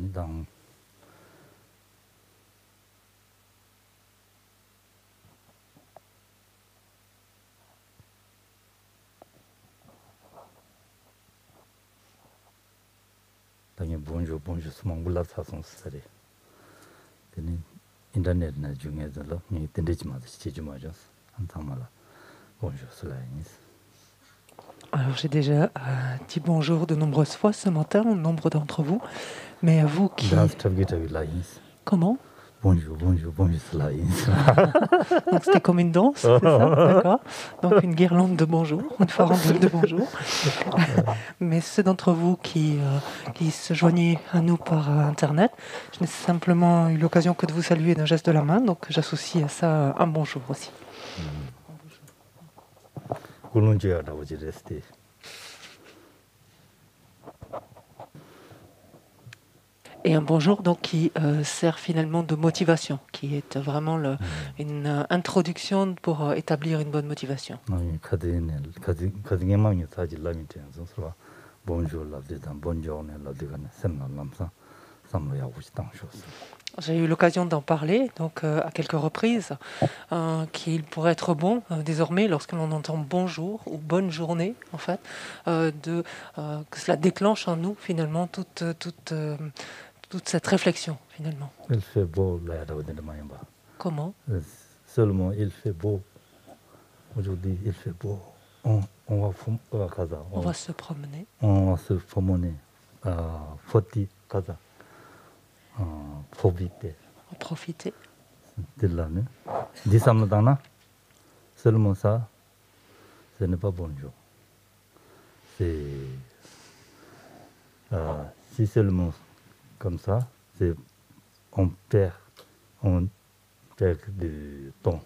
dans bonjour, bonjour, c'est mon boulot, ça sont serrés. Internet n'a jamais été là, mais il était déjà bonjour, cela est. Alors j'ai déjà dit bonjour de nombreuses fois ce matin, nombre d'entre vous, mais à vous qui... Comment? Bonjour, bonjour, bonjour, cela est. Donc c'était comme une danse, c'est ça? D'accord. Donc une guirlande de bonjour, une farandole de bonjour. Mais ceux d'entre vous qui se joignaient à nous par Internet, je n'ai simplement eu l'occasion que de vous saluer d'un geste de la main, donc j'associe à ça un bonjour aussi. Et un bonjour donc qui sert finalement de motivation, qui est vraiment une introduction pour établir une bonne motivation. J'ai eu l'occasion d'en parler donc à quelques reprises, qu'il pourrait être bon désormais lorsque l'on entend bonjour ou bonne journée en fait, que cela déclenche en nous finalement toute cette réflexion finalement. Il fait beau là. Comment? Seulement il fait beau. Aujourd'hui il fait beau. On va se promener. On va se promener. Foti kaza. Profiter. Dis seulement ça, ce n'est pas bonjour. Si seulement comme ça, on perd du temps.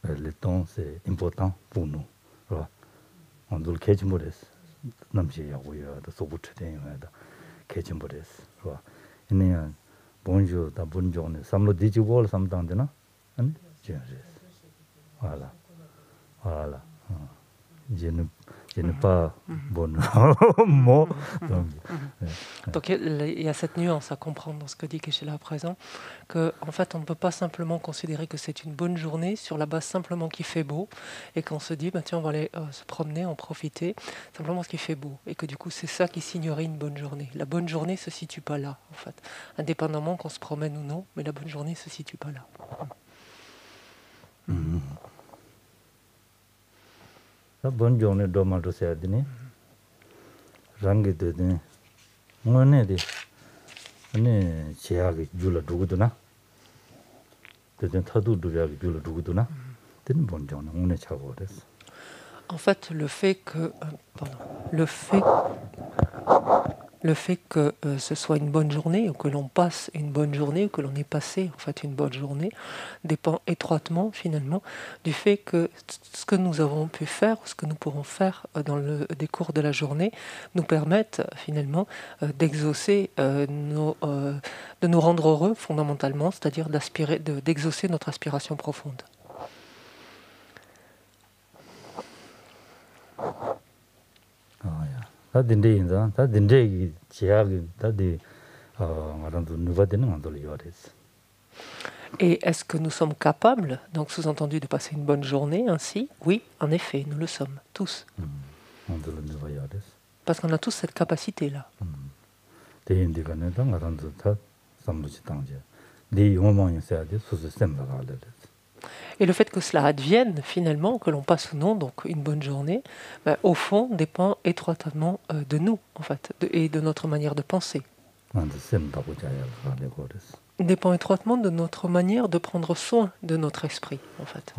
Le temps, c'est important pour nous. On doit le catch more. Bonjour, bonne journée. Samlo dit wall samtandena. Voilà. Je n'ai pas bon mot. Donc il y a cette nuance à comprendre dans ce que dit Geshe-la à présent, que en fait on ne peut pas simplement considérer que c'est une bonne journée sur la base simplement qu'il fait beau et qu'on se dit tiens on va aller se promener, en profiter simplement parce qu'il fait beau et que du coup c'est ça qui signerait une bonne journée. La bonne journée se situe pas là en fait, indépendamment qu'on se promène ou non, mais la bonne journée se situe pas là. La bonne journée dommage c'est adini. Rangi de monnaie de ne chiagi jula duguduna. De tadu duyagi jula duguduna. Den bonne journée on est chagores. En fait, le fait que ce soit une bonne journée ou que l'on passe une bonne journée ou que l'on ait passé en fait une bonne journée dépend étroitement finalement du fait que ce que nous avons pu faire ou ce que nous pourrons faire dans le décours de la journée nous permettent finalement d'exaucer de nous rendre heureux fondamentalement, c'est-à-dire d'exaucer notre aspiration profonde. Et est-ce que nous sommes capables, donc sous-entendu, de passer une bonne journée ainsi? Oui, en effet, nous le sommes, tous. Parce qu'on a tous cette capacité-là. Et le fait que cela advienne, finalement, que l'on passe ou non donc une bonne journée, au fond, dépend étroitement de nous, en fait, et de notre manière de penser. Dépend étroitement de notre manière de prendre soin de notre esprit, en fait.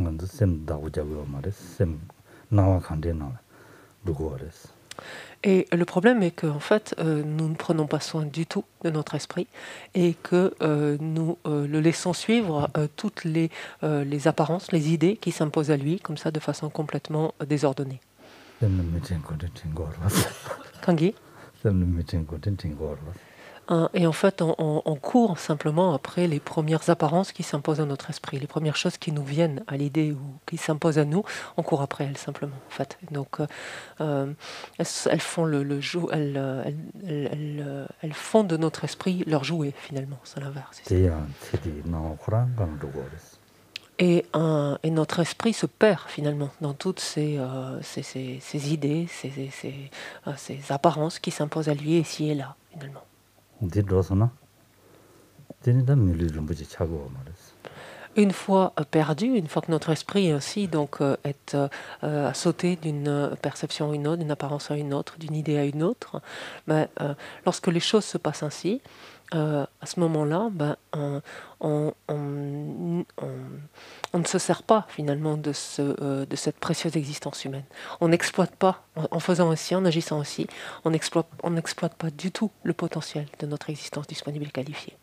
Et le problème est que, en fait, nous ne prenons pas soin du tout de notre esprit et que nous le laissons suivre toutes les apparences, les idées qui s'imposent à lui, comme ça, de façon complètement désordonnée. Kangi? Et en fait, on court simplement après les premières apparences qui s'imposent à notre esprit, les premières choses qui nous viennent à l'idée ou qui s'imposent à nous, on court après elles simplement. En fait. Donc, elles font elles font de notre esprit leur jouet finalement, c'est l'inverse. Et notre esprit se perd finalement dans toutes ces idées, ces apparences qui s'imposent à lui ici et là finalement. Une fois perdu, une fois que notre esprit ainsi donc est sauté d'une perception à une autre, d'une apparence à une autre, d'une idée à une autre, lorsque les choses se passent ainsi, à ce moment-là, on ne se sert pas finalement de cette précieuse existence humaine. On n'exploite pas, en faisant ainsi, en agissant ainsi, on n'exploite pas du tout le potentiel de notre existence disponible et qualifiée.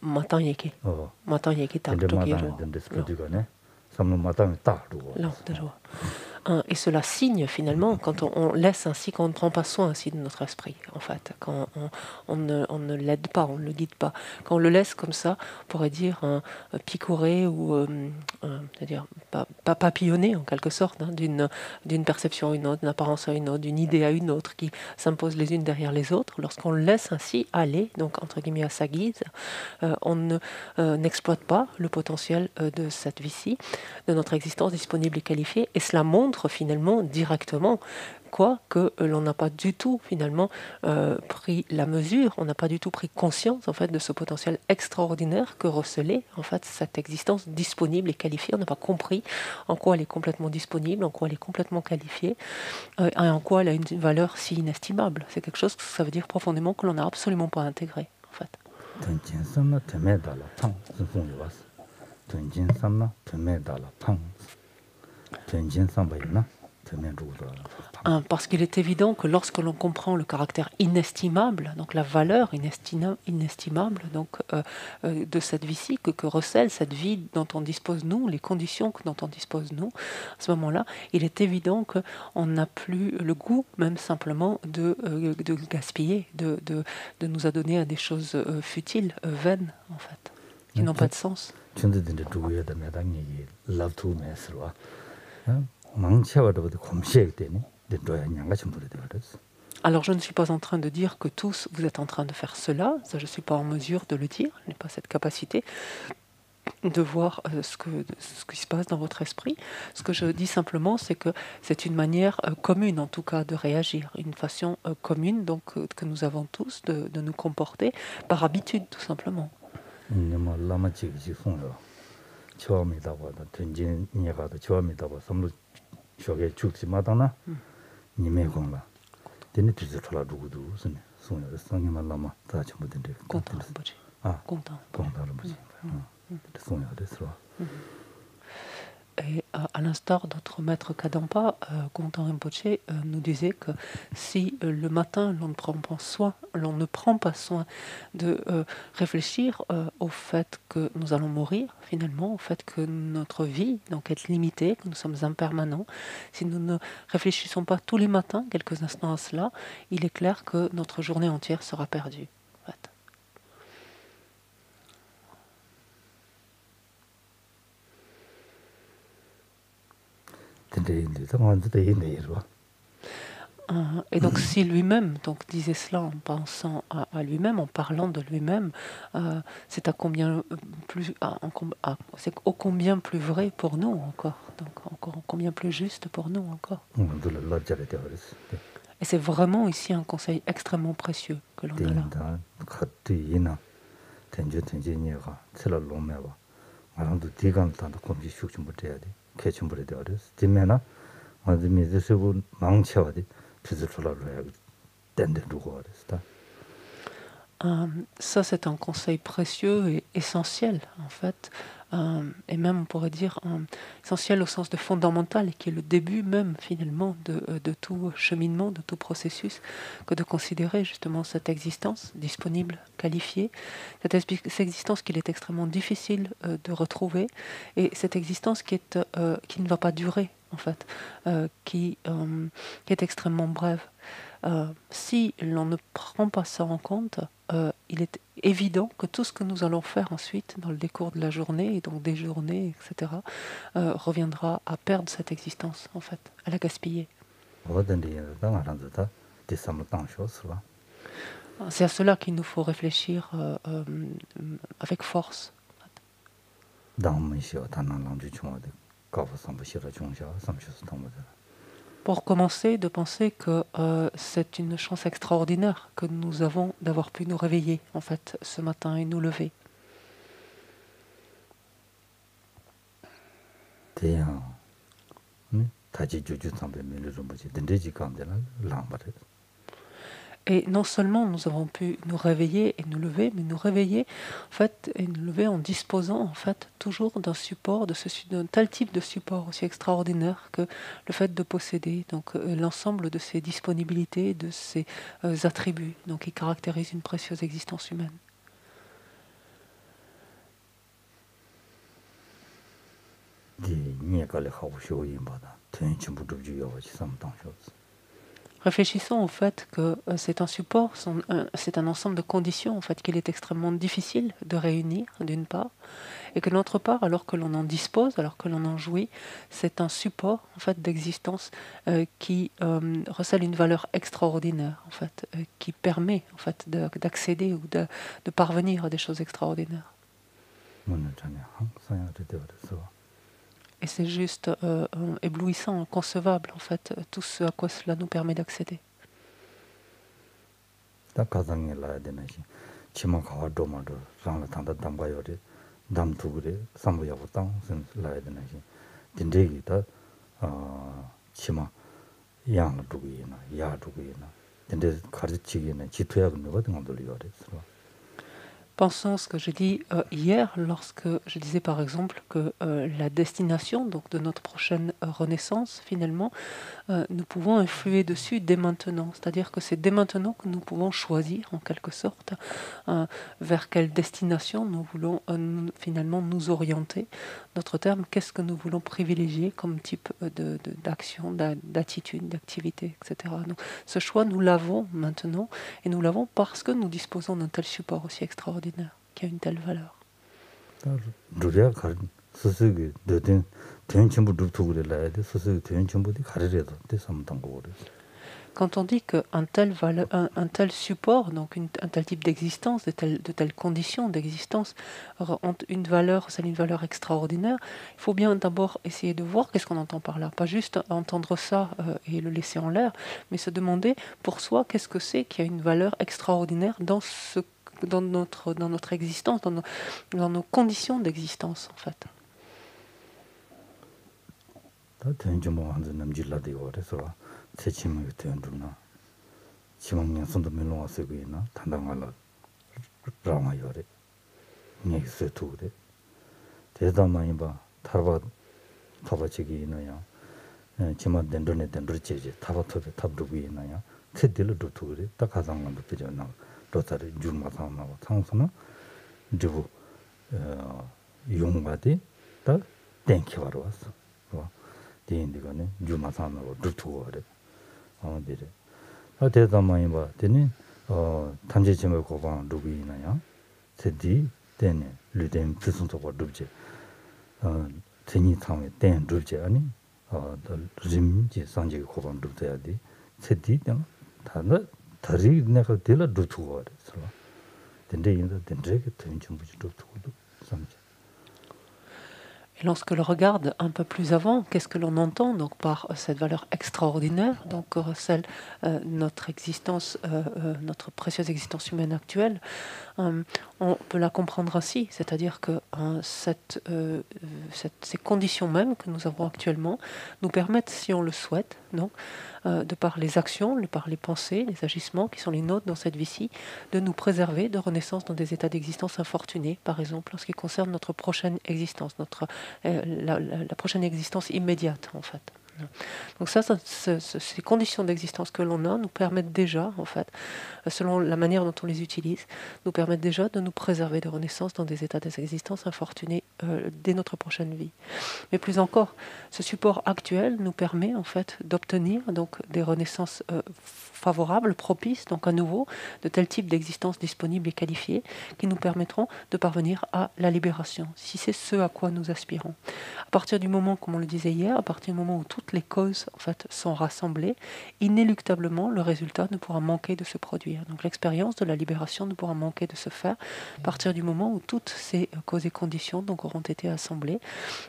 Matin yeki. Matin yeki tak et cela signe finalement quand on laisse ainsi, quand on ne prend pas soin ainsi de notre esprit, en fait, quand on ne l'aide pas, on ne le guide pas, quand on le laisse comme ça, on pourrait dire picorer ou c'est-à-dire pas papillonner en quelque sorte, hein, d'une perception à une autre, d'une apparence à une autre, d'une idée à une autre qui s'imposent les unes derrière les autres. Lorsqu'on le laisse ainsi aller, donc entre guillemets à sa guise, on n'exploite pas le potentiel de cette vie-ci, de notre existence disponible et qualifiée, et cela montre finalement directement que l'on n'a pas du tout finalement pris la mesure, on n'a pas du tout pris conscience en fait de ce potentiel extraordinaire que recelait en fait cette existence disponible et qualifiée. On n'a pas compris en quoi elle est complètement disponible, en quoi elle est complètement qualifiée, et en quoi elle a une valeur si inestimable. C'est quelque chose que ça veut dire profondément que l'on n'a absolument pas intégré en fait. Parce qu'il est évident que lorsque l'on comprend le caractère inestimable, donc la valeur inestimable donc, de cette vie-ci, que recèle cette vie dont on dispose nous, les conditions dont on dispose nous, à ce moment-là, il est évident qu'on n'a plus le goût même simplement de gaspiller, de nous adonner à des choses futiles, vaines en fait, qui n'ont pas de sens. Alors je ne suis pas en train de dire que tous vous êtes en train de faire cela, ça, je ne suis pas en mesure de le dire, je n'ai pas cette capacité de voir ce qui se passe dans votre esprit. Ce que je dis simplement, c'est que c'est une manière commune en tout cas de réagir, une façon commune donc que nous avons tous de nous comporter par habitude tout simplement. Et à l'instar d'autres maîtres Kadampa, Gontan Rinpoche nous disait que si le matin l'on ne prend pas soin de réfléchir au fait que nous allons mourir finalement, au fait que notre vie donc est limitée, que nous sommes impermanents, si nous ne réfléchissons pas tous les matins, quelques instants à cela, il est clair que notre journée entière sera perdue. En fait. Et donc si lui-même donc disait cela en pensant à lui-même, en parlant de lui-même, c'est c'est ô combien plus vrai pour nous encore, donc encore combien plus juste pour nous encore. Et c'est vraiment ici un conseil extrêmement précieux que l'on a là. Ça, c'est un conseil précieux et essentiel, en fait, et même, on pourrait dire, essentiel au sens de fondamental, et qui est le début même, finalement, de tout cheminement, de tout processus, que de considérer justement cette existence disponible, qualifiée, cette existence qu'il est extrêmement difficile de retrouver, et cette existence qui ne va pas durer, en fait, qui est extrêmement brève. Si l'on ne prend pas ça en compte, il est évident que tout ce que nous allons faire ensuite dans le décours de la journée, et donc des journées, etc., reviendra à perdre cette existence, en fait, à la gaspiller. C'est à cela qu'il nous faut réfléchir avec force. Pour commencer, de penser que c'est une chance extraordinaire que nous avons d'avoir pu nous réveiller, en fait, ce matin et nous lever. Et non seulement nous avons pu nous réveiller et nous lever, mais nous réveiller en fait et nous lever en disposant en fait toujours d'un support, d'un tel type de support aussi extraordinaire que le fait de posséder donc l'ensemble de ces disponibilités, de ces attributs donc qui caractérisent une précieuse existence humaine. Réfléchissons au fait que c'est un support, c'est un ensemble de conditions en fait qu'il est extrêmement difficile de réunir d'une part, et que d'autre part, alors que l'on en dispose, alors que l'on en jouit, c'est un support en fait d'existence qui recèle une valeur extraordinaire en fait, qui permet en fait d'accéder ou de parvenir à des choses extraordinaires. Et c'est juste éblouissant, inconcevable, en fait, tout ce à quoi cela nous permet d'accéder. Pensons ce que je dis hier lorsque je disais par exemple que la destination donc, de notre prochaine renaissance, finalement, nous pouvons influer dessus dès maintenant. C'est-à-dire que c'est dès maintenant que nous pouvons choisir, en quelque sorte, vers quelle destination nous voulons finalement nous orienter. D'autres termes, qu'est-ce que nous voulons privilégier comme type d'action, d'attitude, d'activité, etc. Donc, ce choix, nous l'avons maintenant, et nous l'avons parce que nous disposons d'un tel support aussi extraordinaire, qui a une telle valeur. Quand on dit qu'un tel support, donc un tel type d'existence, de telles conditions d'existence ont une valeur, c'est une valeur extraordinaire, il faut bien d'abord essayer de voir qu'est-ce qu'on entend par là. Pas juste entendre ça et le laisser en l'air, mais se demander pour soi qu'est-ce que c'est qui a une valeur extraordinaire dans notre existence, dans nos conditions d'existence en fait. Et lorsque l'on regarde un peu plus avant, qu'est-ce que l'on entend donc par cette valeur extraordinaire, donc que recèle notre existence, notre précieuse existence humaine actuelle, on peut la comprendre ainsi, c'est-à-dire que ces conditions mêmes que nous avons actuellement nous permettent, si on le souhaite, non, de par les actions, de par les pensées, les agissements qui sont les nôtres dans cette vie-ci, de nous préserver de renaissance dans des états d'existence infortunés, par exemple, en ce qui concerne notre prochaine existence, la prochaine existence immédiate, en fait. Donc ces conditions d'existence que l'on a nous permettent déjà, en fait, selon la manière dont on les utilise, nous permettent déjà de nous préserver de renaissance dans des états d'existence infortunés dès notre prochaine vie. Mais plus encore, ce support actuel nous permet en fait d'obtenir donc des renaissances favorables, propices, donc à nouveau, de tel type d'existence disponible et qualifiée, qui nous permettront de parvenir à la libération, si c'est ce à quoi nous aspirons. À partir du moment, comme on le disait hier, à partir du moment où toutes les causes en fait sont rassemblées, inéluctablement le résultat ne pourra manquer de se produire. Donc l'expérience de la libération ne pourra manquer de se faire à partir du moment où toutes ces causes et conditions donc auront été assemblées.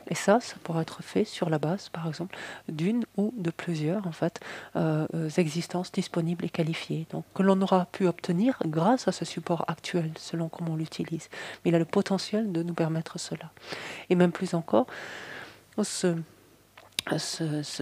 Et ça pourra être fait sur la base, par exemple, d'une ou de plusieurs en fait existences disponibles et qualifiées, donc que l'on aura pu obtenir grâce à ce support actuel, selon comment on l'utilise. Mais il a le potentiel de nous permettre cela. Et même plus encore, ce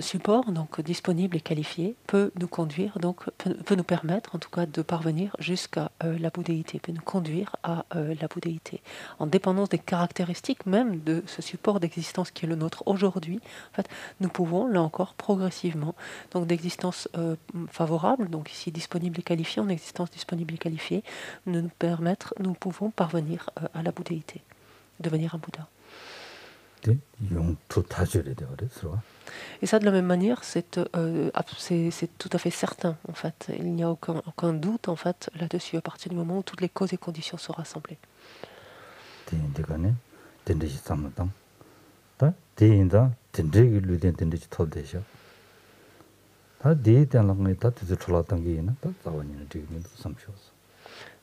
support donc disponible et qualifié peut nous conduire, donc peut nous permettre en tout cas de parvenir jusqu'à la bouddhéité, peut nous conduire à la bouddhéité, en dépendance des caractéristiques même de ce support d'existence qui est le nôtre aujourd'hui. En fait, nous pouvons là encore progressivement, donc d'existence favorable, donc ici disponible et qualifiée, en existence disponible et qualifiée, nous pouvons parvenir à la bouddhéité, devenir un Bouddha. Et ça, de la même manière, c'est tout à fait certain, en fait. Il n'y a aucun doute, en fait, là-dessus, à partir du moment où toutes les causes et conditions sont rassemblées.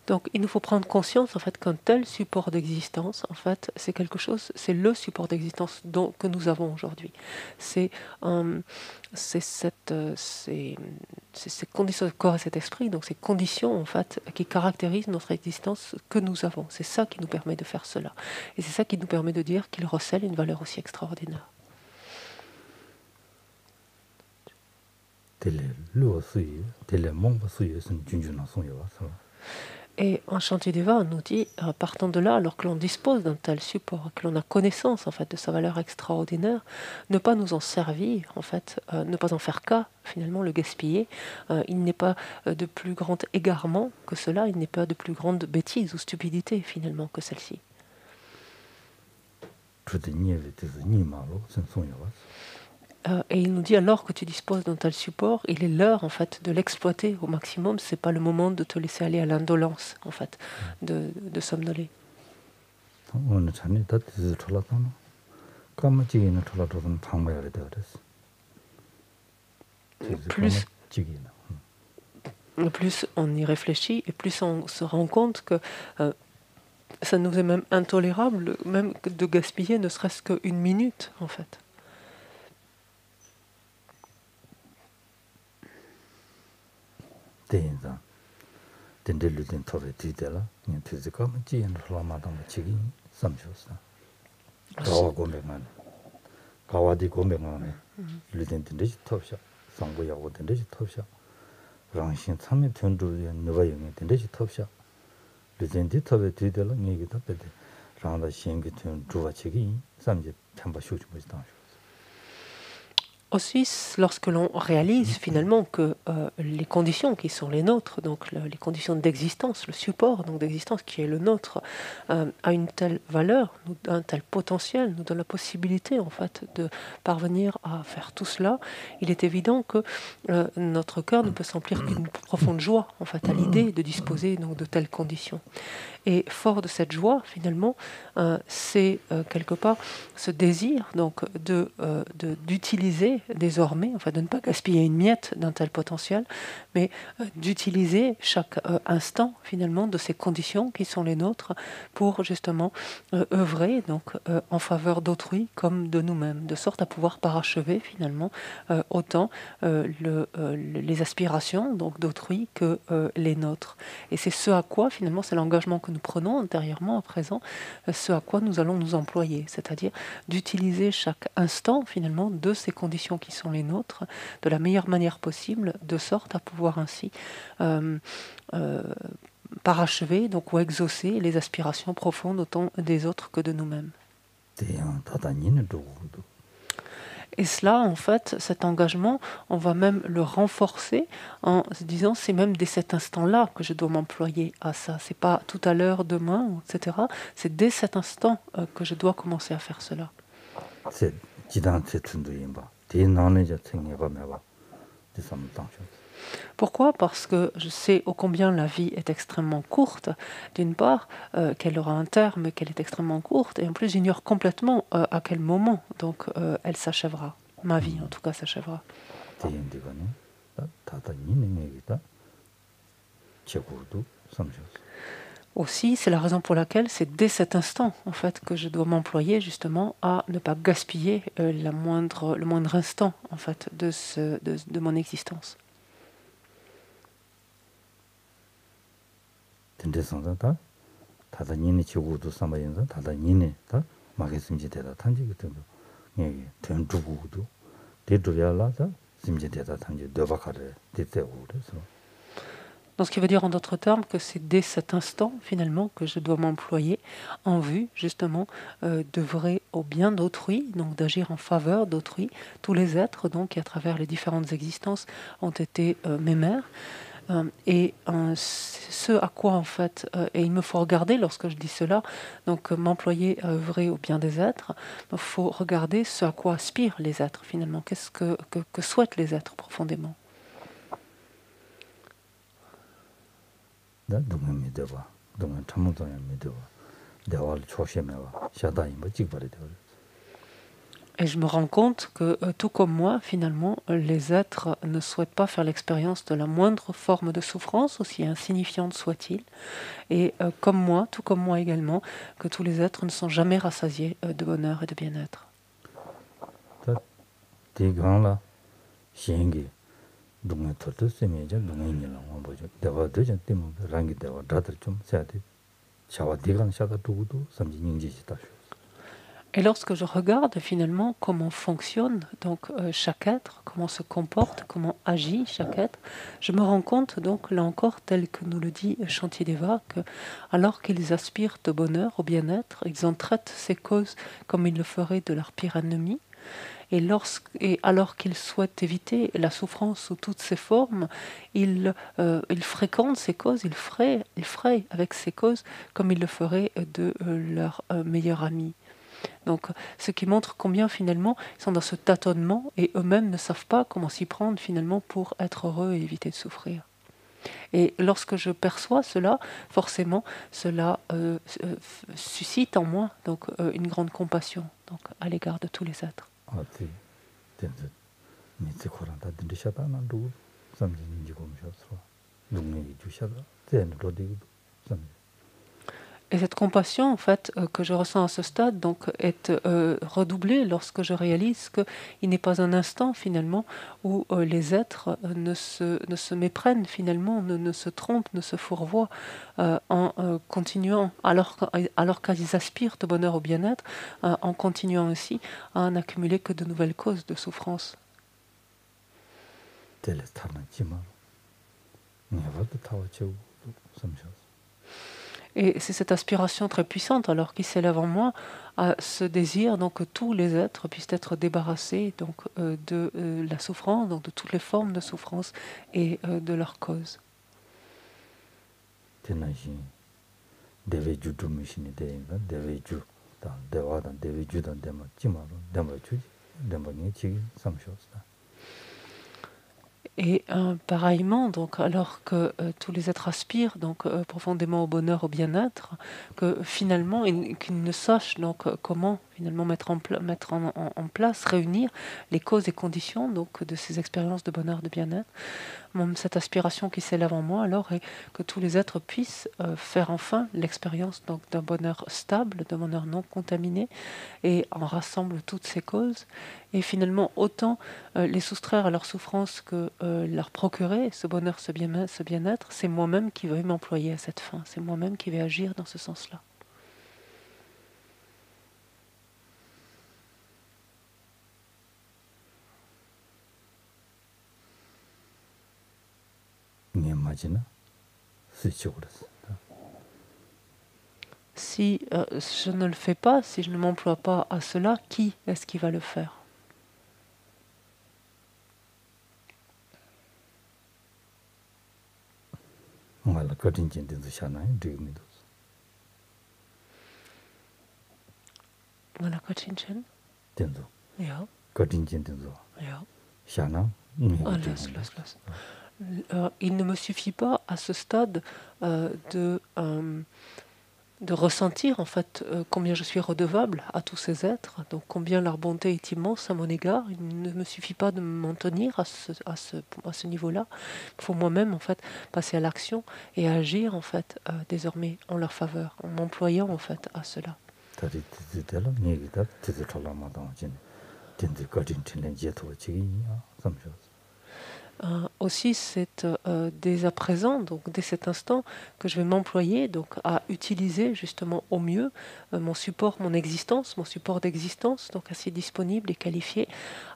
Donc, il nous faut prendre conscience, en fait, qu'un tel support d'existence, en fait, c'est quelque chose, c'est le support d'existence que nous avons aujourd'hui. C'est ces conditions de corps et cet esprit, donc ces conditions, en fait, qui caractérisent notre existence que nous avons. C'est ça qui nous permet de faire cela. Et c'est ça qui nous permet de dire qu'il recèle une valeur aussi extraordinaire. Et en Shantideva, on nous dit, partant de là, alors que l'on dispose d'un tel support, que l'on a connaissance en fait de sa valeur extraordinaire, ne pas nous en servir, en fait, ne pas en faire cas, finalement le gaspiller, il n'est pas de plus grand égarement que cela, il n'est pas de plus grande bêtise ou stupidité finalement que celle-ci. Et il nous dit, alors que tu disposes d'un tel support, il est l'heure en fait de l'exploiter au maximum. C'est pas le moment de te laisser aller à l'indolence en fait, de somnoler. Plus on y réfléchit et plus on se rend compte que ça nous est même intolérable, même de gaspiller ne serait-ce qu'une minute en fait. Aussi, lorsque l'on réalise finalement que les conditions qui sont les nôtres, donc les conditions d'existence, le support donc d'existence qui est le nôtre, a une telle valeur, un tel potentiel, nous donne la possibilité en fait de parvenir à faire tout cela, il est évident que notre cœur ne peut s'emplir qu'une profonde joie en fait à l'idée de disposer donc de telles conditions. Et fort de cette joie, finalement, c'est quelque part ce désir donc d'utiliser gaspiller désormais, enfin de ne pas gaspiller une miette d'un tel potentiel, mais d'utiliser chaque instant finalement de ces conditions qui sont les nôtres pour justement œuvrer donc en faveur d'autrui comme de nous-mêmes, de sorte à pouvoir parachever finalement autant les aspirations donc d'autrui que les nôtres. Et c'est ce à quoi finalement, c'est l'engagement que nous prenons intérieurement à présent, ce à quoi nous allons nous employer, c'est-à-dire d'utiliser chaque instant finalement de ces conditions qui sont les nôtres de la meilleure manière possible, de sorte à pouvoir ainsi parachever donc, ou exaucer les aspirations profondes autant des autres que de nous-mêmes. Et cela, en fait, cet engagement, on va même le renforcer en se disant c'est même dès cet instant-là que je dois m'employer à ça. C'est pas tout à l'heure, demain, etc. C'est dès cet instant que je dois commencer à faire cela. Pourquoi ? Parce que je sais ô combien la vie est extrêmement courte, d'une part, qu'elle aura un terme, qu'elle est extrêmement courte, et en plus j'ignore complètement à quel moment donc elle s'achèvera. Ma vie en tout cas s'achèvera. Aussi, c'est la raison pour laquelle c'est dès cet instant en fait que je dois m'employer justement à ne pas gaspiller le moindre instant en fait de mon existence. Donc, ce qui veut dire en d'autres termes que c'est dès cet instant finalement que je dois m'employer en vue justement d'œuvrer au bien d'autrui, donc d'agir en faveur d'autrui, tous les êtres donc qui à travers les différentes existences ont été mes mères. Et ce à quoi en fait, et il me faut regarder lorsque je dis cela, donc m'employer à œuvrer au bien des êtres, il faut regarder ce à quoi aspirent les êtres finalement, qu'est-ce que souhaitent les êtres profondément. Et je me rends compte que, tout comme moi, finalement, les êtres ne souhaitent pas faire l'expérience de la moindre forme de souffrance, aussi insignifiante soit-il. Et comme moi, tout comme moi également, que tous les êtres ne sont jamais rassasiés de bonheur et de bien-être. Et lorsque je regarde finalement comment fonctionne donc chaque être, comment se comporte, comment agit chaque être, je me rends compte donc là encore, tel que nous le dit Shantideva, que alors qu'ils aspirent au bonheur, au bien-être, ils en traitent ces causes comme ils le feraient de leur pire ennemi. Et alors qu'ils souhaitent éviter la souffrance sous toutes ses formes, ils fréquentent ces causes, ils frayent avec ces causes comme ils le feraient de leur meilleur ami. Donc, ce qui montre combien finalement ils sont dans ce tâtonnement et eux-mêmes ne savent pas comment s'y prendre finalement pour être heureux et éviter de souffrir. Et lorsque je perçois cela, forcément, cela suscite en moi donc une grande compassion donc à l'égard de tous les êtres. Et cette compassion, en fait, que je ressens à ce stade, donc, est redoublée lorsque je réalise qu'il n'est pas un instant, finalement, où les êtres ne se méprennent, finalement, ne se trompent, ne se fourvoient en continuant, alors qu'ils aspirent au bonheur, au bien-être, en continuant ainsi à n'accumuler que de nouvelles causes de souffrance. Et c'est cette aspiration très puissante, alors qui s'élève en moi, à ce désir donc, que tous les êtres puissent être débarrassés donc, de la souffrance, donc, de toutes les formes de souffrance et de leurs causes. Et pareillement, donc, alors que tous les êtres aspirent donc, profondément au bonheur, au bien-être, que finalement, qu'ils ne sachent donc, comment finalement mettre en place, réunir les causes et conditions donc, de ces expériences de bonheur, de bien-être. Cette aspiration qui s'élève en moi alors est que tous les êtres puissent faire enfin l'expérience donc, d'un bonheur stable, d'un bonheur non contaminé, et en rassemble toutes ces causes. Et finalement, autant les soustraire à leur souffrance que leur procurer ce bonheur, ce bien-être, c'est moi-même qui vais m'employer à cette fin, c'est moi-même qui vais agir dans ce sens-là. Si je ne le fais pas, si je ne m'emploie pas à cela, qui est-ce qui va le faire? Voilà, Kachinchen. Tenzo. Ja. Kadinchen tenzo. Ja. Shana. Il ne me suffit pas à ce stade de ressentir en fait combien je suis redevable à tous ces êtres, donc combien leur bonté est immense à mon égard. Il ne me suffit pas de m'en tenir à ce niveau-là. Il faut moi-même en fait passer à l'action et agir en fait désormais en leur faveur, en m'employant en fait à cela. Aussi, c'est dès à présent, donc dès cet instant, que je vais m'employer donc à utiliser justement au mieux mon support, mon existence, mon support d'existence, donc assez disponible et qualifié,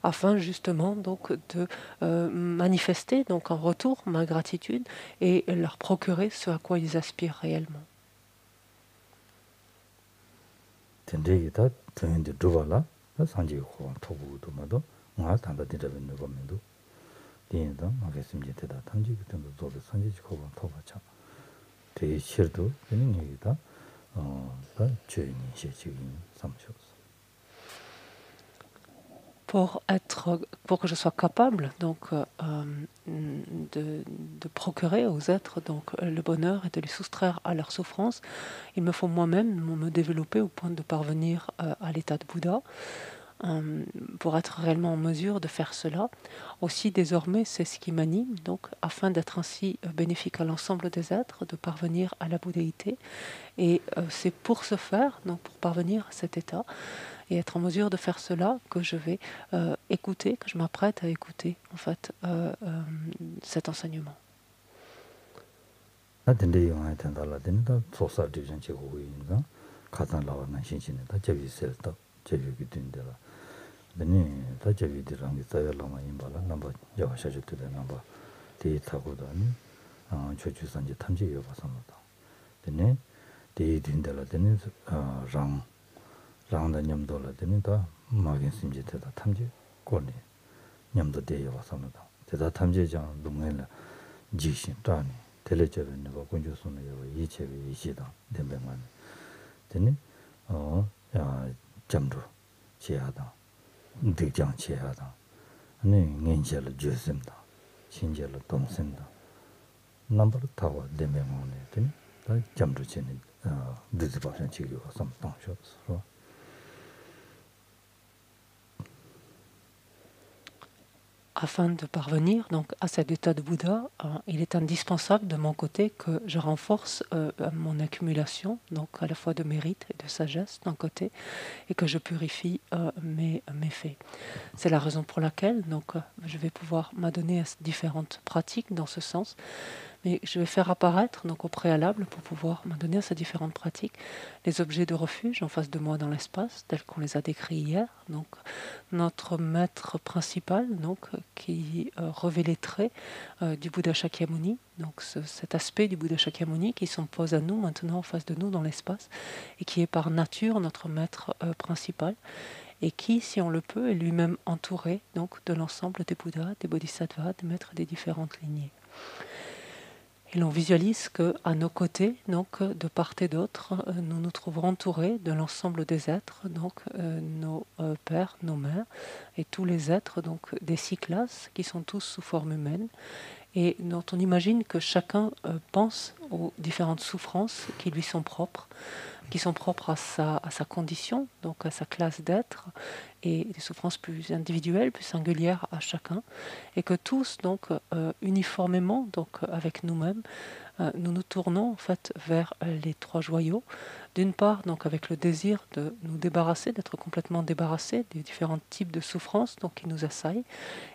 afin justement donc de manifester donc en retour ma gratitude et leur procurer ce à quoi ils aspirent réellement. 대인도 마겠습니다. 대다 탐지 같은 거做的 산지지 거고 토바차. 대 실도 되는 얘기다. 주인이 시적인 삼쇼스. Pour que je sois capable donc de procurer aux êtres donc le bonheur et de les soustraire à leur souffrance, il me faut moi-même me développer au point de parvenir à l'état de Bouddha. Pour être réellement en mesure de faire cela. Aussi, désormais, c'est ce qui m'anime, donc, afin d'être ainsi bénéfique à l'ensemble des êtres, de parvenir à la bouddhéité. Et c'est pour ce faire, donc pour parvenir à cet état, et être en mesure de faire cela, que je vais écouter, que je m'apprête à écouter, en fait, cet enseignement. dani ta javi di rangi tsaya lama inba la namba yawa shaji tude namba di tago dani chochu sanji tamji yoba samada dani di dinde la dani rangda nyamdo la dani ta magin simji teda tamji koni nyamdo de yoba samada teda tamji jang lungai la jikshin tani tele chebe nipa kunju suna yoba yi chebe ishi dang denbe ngani dani jamru chiya dang 득장 체하다. 아니 년절을 주심다. 신절을 dom심다. 넘버를 타고 되면은 되니 다 점도 지는 늦어버린 지구가 좀 당셔서 Afin de parvenir donc à cet état de Bouddha, il est indispensable de mon côté que je renforce mon accumulation, donc à la fois de mérite et de sagesse d'un côté, et que je purifie mes faits. C'est la raison pour laquelle donc, je vais pouvoir m'adonner à différentes pratiques dans ce sens, mais je vais faire apparaître donc au préalable pour pouvoir m'adonner à ces différentes pratiques les objets de refuge en face de moi dans l'espace, tels qu'on les a décrits hier. Donc notre maître principal, donc qui revêt les traits du Bouddha Shakyamuni, donc cet aspect du Bouddha Shakyamuni qui s'impose à nous maintenant en face de nous dans l'espace et qui est par nature notre maître principal et qui, si on le peut, est lui-même entouré donc de l'ensemble des Bouddhas, des Bodhisattvas, des maîtres des différentes lignées. Et l'on visualise qu'à nos côtés, donc de part et d'autre, nous nous trouvons entourés de l'ensemble des êtres, donc nos pères, nos mères, et tous les êtres donc des 6 classes qui sont tous sous forme humaine, et dont on imagine que chacun pense aux différentes souffrances qui lui sont propres, qui sont propres à sa condition, donc à sa classe d'être, et des souffrances plus individuelles, plus singulières à chacun, et que tous, donc, uniformément, donc, avec nous-mêmes, nous nous tournons en fait vers les trois joyaux. D'une part, donc avec le désir de nous débarrasser, d'être complètement débarrassés des différents types de souffrances donc, qui nous assaillent,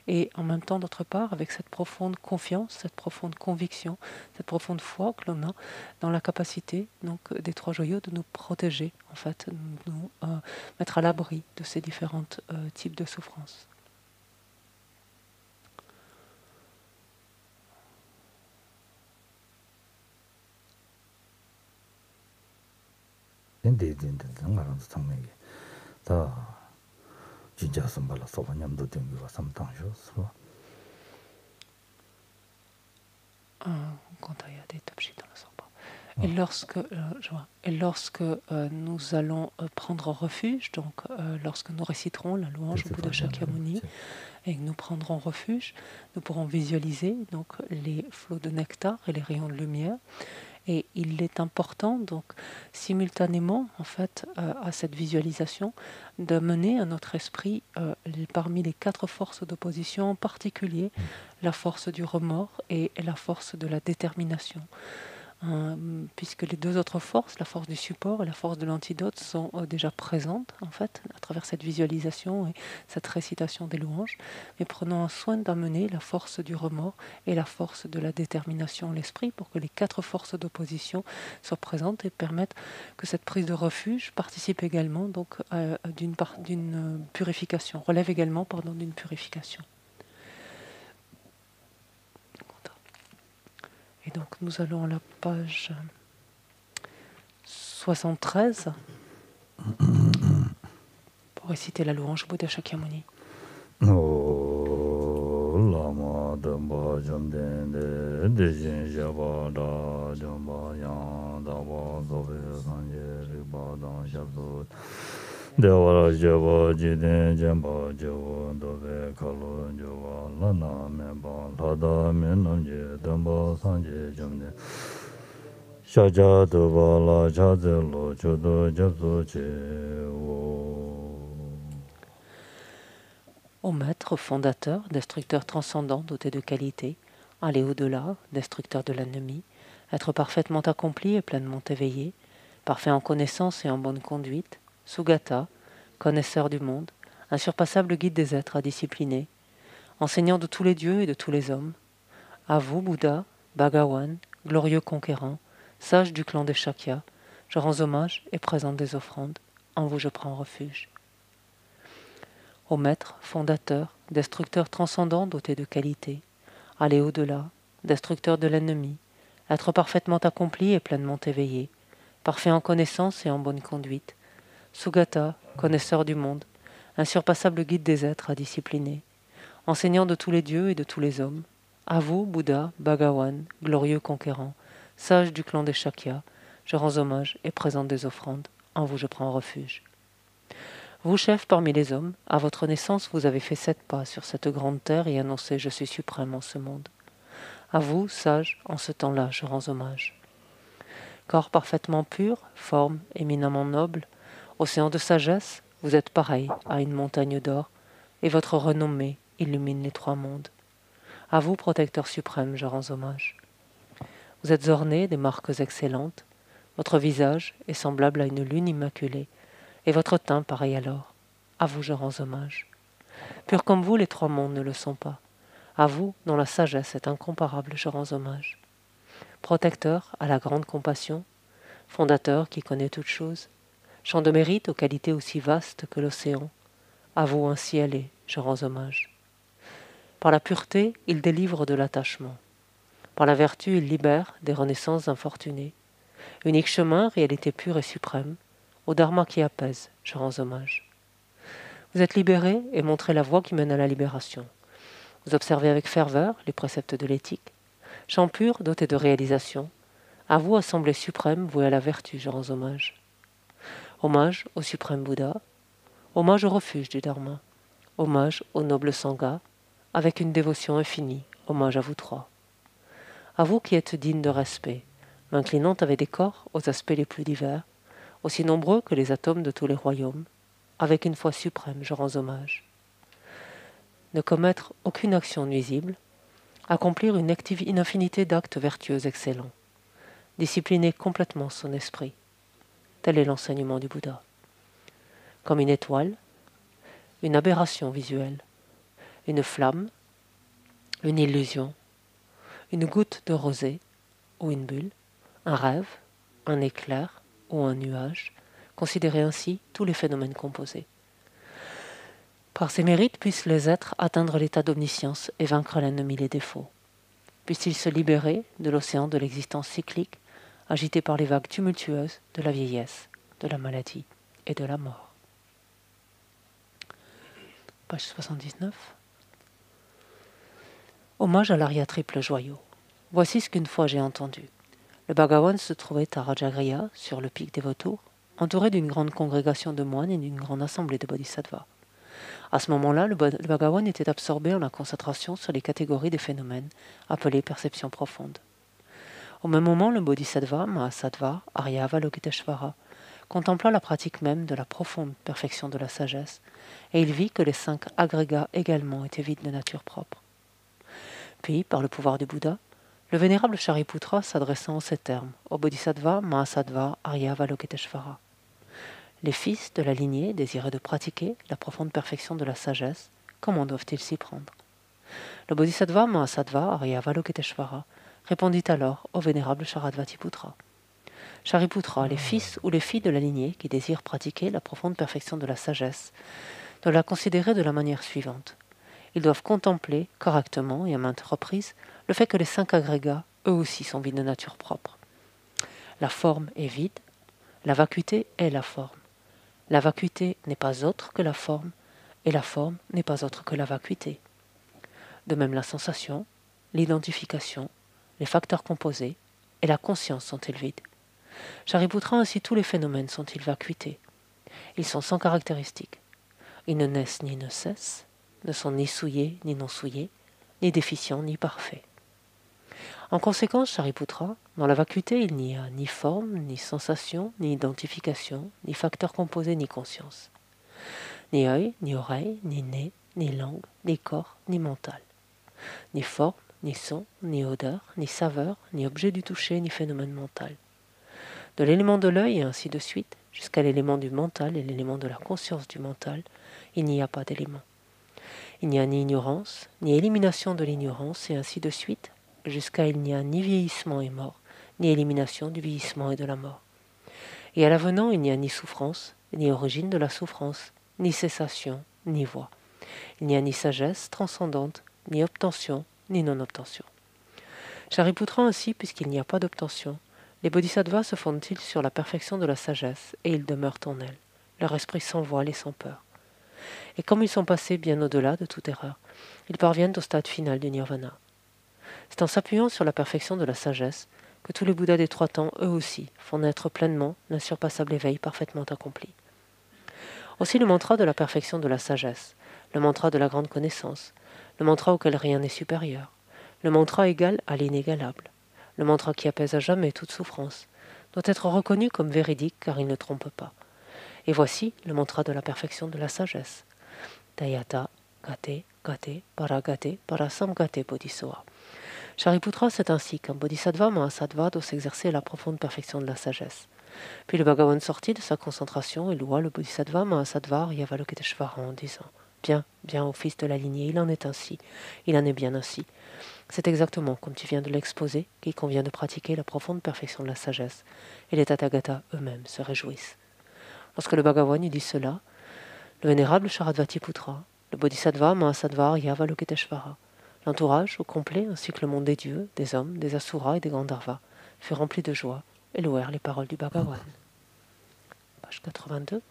et en même temps, d'autre part, avec cette profonde confiance, cette profonde conviction, cette profonde foi que l'on a dans la capacité donc, des trois joyaux de nous protéger, en fait, de nous mettre à l'abri de ces différents types de souffrances. Et lorsque nous allons prendre refuge, donc lorsque nous réciterons la louange au Bouddha Shakyamuni et que nous prendrons refuge, nous pourrons visualiser donc les flots de nectar et les rayons de lumière. Et il est important, donc, simultanément, en fait, à cette visualisation, d'amener à notre esprit, parmi les 4 forces d'opposition, en particulier la force du remords et la force de la détermination. Puisque les 2 autres forces, la force du support et la force de l'antidote, sont déjà présentes, en fait, à travers cette visualisation et cette récitation des louanges. Mais prenons un soin d'amener la force du remords et la force de la détermination en l'esprit pour que les 4 forces d'opposition soient présentes et permettent que cette prise de refuge participe également donc, d'une purification, relève également d'une purification. Et donc nous allons à la page 73 pour réciter la louange Bouddha Shakyamuni. Devara Java Jiden Jamba Java Dove Kalo Java Lana Memba Lada Menam Je Damba Sanje Jumne Shaja Dova La Chaze Lo Chodo Japso Che Ô maître fondateur, destructeur transcendant, doté de qualité, aller au-delà, destructeur de l'ennemi, être parfaitement accompli et pleinement éveillé, parfait en connaissance et en bonne conduite, Sugata, connaisseur du monde, insurpassable guide des êtres à discipliner, enseignant de tous les dieux et de tous les hommes, à vous, Bouddha, Bhagawan, glorieux conquérant, sage du clan des Shakya, je rends hommage et présente des offrandes, en vous je prends refuge. Ô maître, fondateur, destructeur transcendant doté de qualité, aller au-delà, destructeur de l'ennemi, être parfaitement accompli et pleinement éveillé, parfait en connaissance et en bonne conduite, Sugata, connaisseur du monde, insurpassable guide des êtres à discipliner, enseignant de tous les dieux et de tous les hommes, à vous, Bouddha, Bhagawan, glorieux conquérant, sage du clan des Shakya, je rends hommage et présente des offrandes, en vous je prends refuge. Vous, chef parmi les hommes, à votre naissance, vous avez fait 7 pas sur cette grande terre et annoncé « Je suis suprême en ce monde ». À vous, sage, en ce temps-là, je rends hommage. Corps parfaitement pur, forme éminemment noble, océan de sagesse, vous êtes pareil à une montagne d'or, et votre renommée illumine les 3 mondes. À vous, protecteur suprême, je rends hommage. Vous êtes orné des marques excellentes, votre visage est semblable à une lune immaculée, et votre teint pareil à l'or. À vous je rends hommage. Pur comme vous, les 3 mondes ne le sont pas. À vous, dont la sagesse est incomparable, je rends hommage. Protecteur à la grande compassion, fondateur qui connaît toutes choses, champ de mérite aux qualités aussi vastes que l'océan, à vous ainsi allez, je rends hommage. Par la pureté, il délivre de l'attachement. Par la vertu, il libère des renaissances infortunées. Unique chemin, réalité pure et suprême, au dharma qui apaise, je rends hommage. Vous êtes libéré et montrez la voie qui mène à la libération. Vous observez avec ferveur les préceptes de l'éthique. Champ pur, doté de réalisation. À vous, assemblée suprême, vouée à la vertu, je rends hommage. Hommage au suprême Bouddha. Hommage au refuge du dharma. Hommage au noble Sangha. Avec une dévotion infinie, hommage à vous 3. À vous qui êtes dignes de respect, m'inclinant avec décor aux aspects les plus divers, aussi nombreux que les atomes de tous les royaumes. Avec une foi suprême, je rends hommage. Ne commettre aucune action nuisible, accomplir une infinité d'actes vertueux excellents, discipliner complètement son esprit. Tel est l'enseignement du Bouddha. Comme une étoile, une aberration visuelle, une flamme, une illusion, une goutte de rosée ou une bulle, un rêve, un éclair ou un nuage, considérez ainsi tous les phénomènes composés. Par ces mérites puissent les êtres atteindre l'état d'omniscience et vaincre l'ennemi les défauts. Puissent-ils se libérer de l'océan de l'existence cyclique, agité par les vagues tumultueuses de la vieillesse, de la maladie et de la mort. Page 79. Hommage à l'Arya triple joyau. Voici ce qu'une fois j'ai entendu. Le Bhagavan se trouvait à Rajagriha, sur le pic des vautours, entouré d'une grande congrégation de moines et d'une grande assemblée de bodhisattvas. À ce moment-là, le Bhagavan était absorbé en la concentration sur les catégories des phénomènes, appelées perception profonde. Au même moment, le bodhisattva, Mahasattva, Arya Avalokiteshvara, contempla la pratique même de la profonde perfection de la sagesse, et il vit que les 5 agrégats également étaient vides de nature propre. Puis, par le pouvoir du Bouddha, le vénérable Shariputra s'adressant en ces termes au bodhisattva Mahasattva Arya Avalokiteshvara. Les fils de la lignée désiraient de pratiquer la profonde perfection de la sagesse, comment doivent-ils s'y prendre? Le bodhisattva Mahasattva Arya Avalokiteshvara répondit alors au vénérable Sharadvatiputra. Shariputra, les fils ou les filles de la lignée qui désirent pratiquer la profonde perfection de la sagesse doivent la considérer de la manière suivante. Ils doivent contempler correctement et à maintes reprises le fait que les 5 agrégats, eux aussi, sont vides de nature propre. La forme est vide, la vacuité est la forme. La vacuité n'est pas autre que la forme, et la forme n'est pas autre que la vacuité. De même, la sensation, l'identification, les facteurs composés et la conscience sont-ils vides. Shariputra, ainsi tous les phénomènes sont-ils vacuités. Ils sont sans caractéristiques. Ils ne naissent ni ne cessent, ne sont ni souillés ni non souillés, ni déficients ni parfaits. En conséquence, Shariputra, dans la vacuité, il n'y a ni forme, ni sensation, ni identification, ni facteurs composés, ni conscience. Ni œil, ni oreille, ni nez, ni langue, ni corps, ni mental. Ni forme, ni son, ni odeur, ni saveur, ni objet du toucher, ni phénomène mental. De l'élément de l'œil et ainsi de suite, jusqu'à l'élément du mental et l'élément de la conscience du mental, il n'y a pas d'élément. Il n'y a ni ignorance, ni élimination de l'ignorance, et ainsi de suite, jusqu'à il n'y a ni vieillissement et mort, ni élimination du vieillissement et de la mort. Et à l'avenant, il n'y a ni souffrance, ni origine de la souffrance, ni cessation, ni voie. Il n'y a ni sagesse transcendante, ni obtention, ni non-obtention. Shariputra ainsi, puisqu'il n'y a pas d'obtention, les bodhisattvas se fondent-ils sur la perfection de la sagesse, et ils demeurent en elle, leur esprit sans voile et sans peur. Et comme ils sont passés bien au-delà de toute erreur, ils parviennent au stade final du nirvana. C'est en s'appuyant sur la perfection de la sagesse que tous les Bouddhas des 3 temps, eux aussi, font naître pleinement l'insurpassable éveil parfaitement accompli. Aussi le mantra de la perfection de la sagesse, le mantra de la grande connaissance, le mantra auquel rien n'est supérieur, le mantra égal à l'inégalable, le mantra qui apaise à jamais toute souffrance, doit être reconnu comme véridique car il ne trompe pas. Et voici le mantra de la perfection de la sagesse. Tayata, gate, gate, paragate, parasamgate bodhisoa. Shariputra, c'est ainsi qu'un bodhisattva mahasattva doit s'exercer à la profonde perfection de la sagesse. Puis le Bhagavan sortit de sa concentration et loua le bodhisattva Mahasattva Arya Avalokiteshvara en disant « Bien, bien, ô fils de la lignée, il en est ainsi, il en est bien ainsi. C'est exactement comme tu viens de l'exposer qu'il convient de pratiquer la profonde perfection de la sagesse, et les Tathagatas eux-mêmes se réjouissent. » Lorsque le Bhagavan eut dit cela, le vénérable Sharadvatiputra, le bodhisattva Mahasattva Arya Avalokiteshvara, l'entourage au complet ainsi que le monde des dieux, des hommes, des asuras et des gandharvas fut rempli de joie et louèrent les paroles du Bhagavan. Page 82.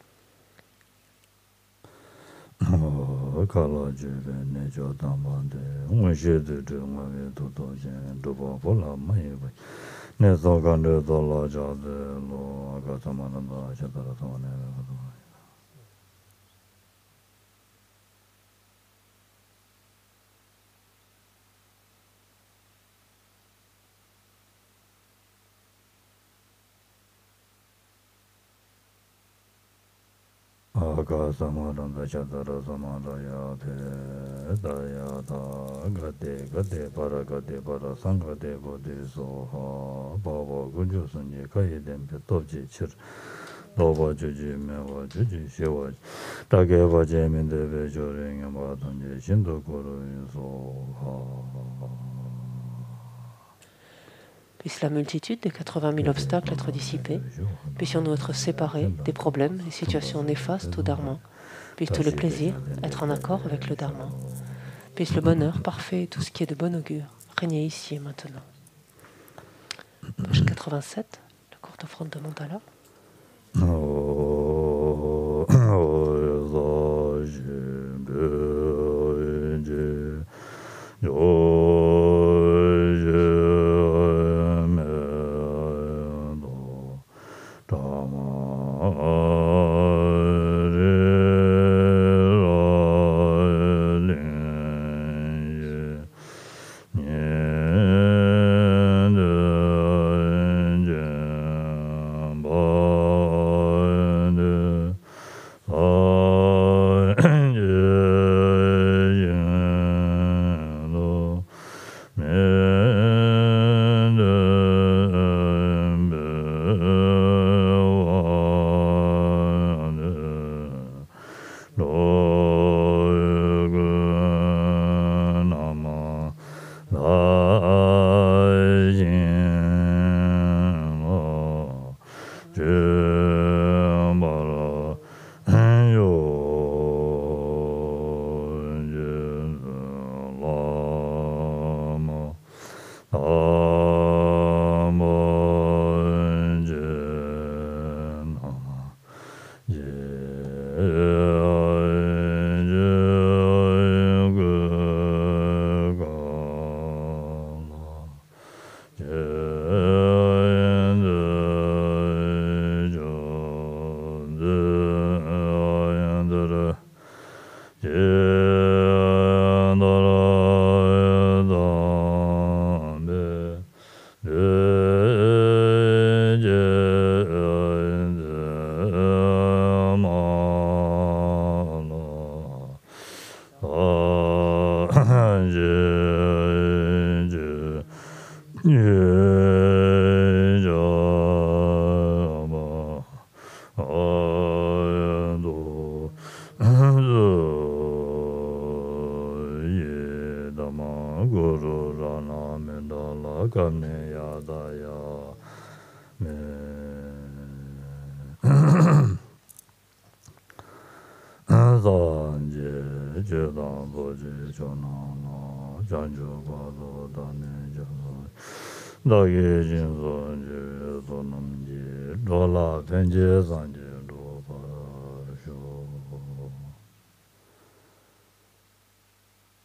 Baka samaranda chatara samaraya pe daya da gade para sangade bode soha baba gunju sunye kaye dempe topje chir doba juji mewa juji shewa dage baje mende be jore ngamba tanje shindo koro soha. Puisse la multitude des 80 000 obstacles être dissipée, puissions-nous être séparés des problèmes, des situations néfastes au Dharma, puisse tout le plaisir être en accord avec le Dharma, puisse le bonheur parfait et tout ce qui est de bon augure régner ici et maintenant. Page 87, la courte offrande de Mandala.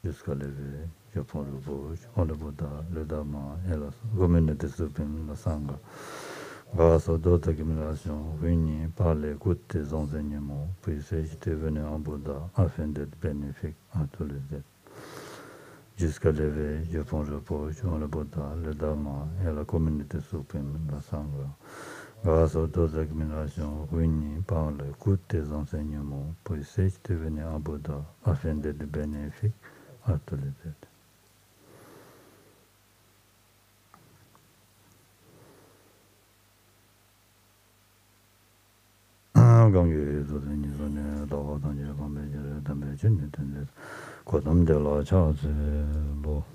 Jusqu'à lever, je prends le bouge, on le Bouddha, le Dhamma et la communauté suprême, la Sangha. Grâce aux d'autres accumulations réunies par l'écoute des enseignements, puisse devenir en Bouddha afin d'être bénéfique à tous les êtres. Jusqu'à lever, je prends le bouge, on le Bouddha, le Dhamma et la communauté suprême, la Sangha. Grâce aux d'autres accumulations réunies par l'écoute des enseignements, puisse devenir en Bouddha afin d'être bénéfique à tous les êtres. 강규 도전이 전에 나와던 일 보면 담배 전에 된데 고담들라 차지 뭐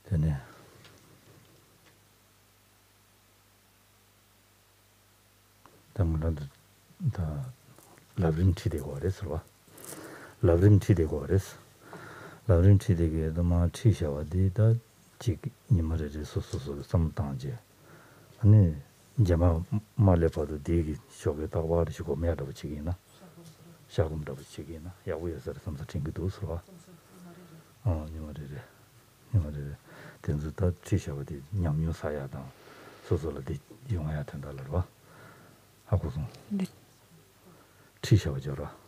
되네. 당연히 다 라브림티 되고 그랬어 봐. 라브림티 되고 그랬어. 라브림티 되게도 막 티셔와디다 지 니마르지 소소소 삼당제. 아니 이제 막 말레파도 되게 쇼게 딱 와르시고 매다 붙이기나. 샤금도 붙이기나. 야구에서 삼사 팅기도 서로. 니마르지. 된즈다 티셔와디 냠뇨 사야다. 소소라디 용해야 된다로 봐. 하고서. 네. 티셔워줘라.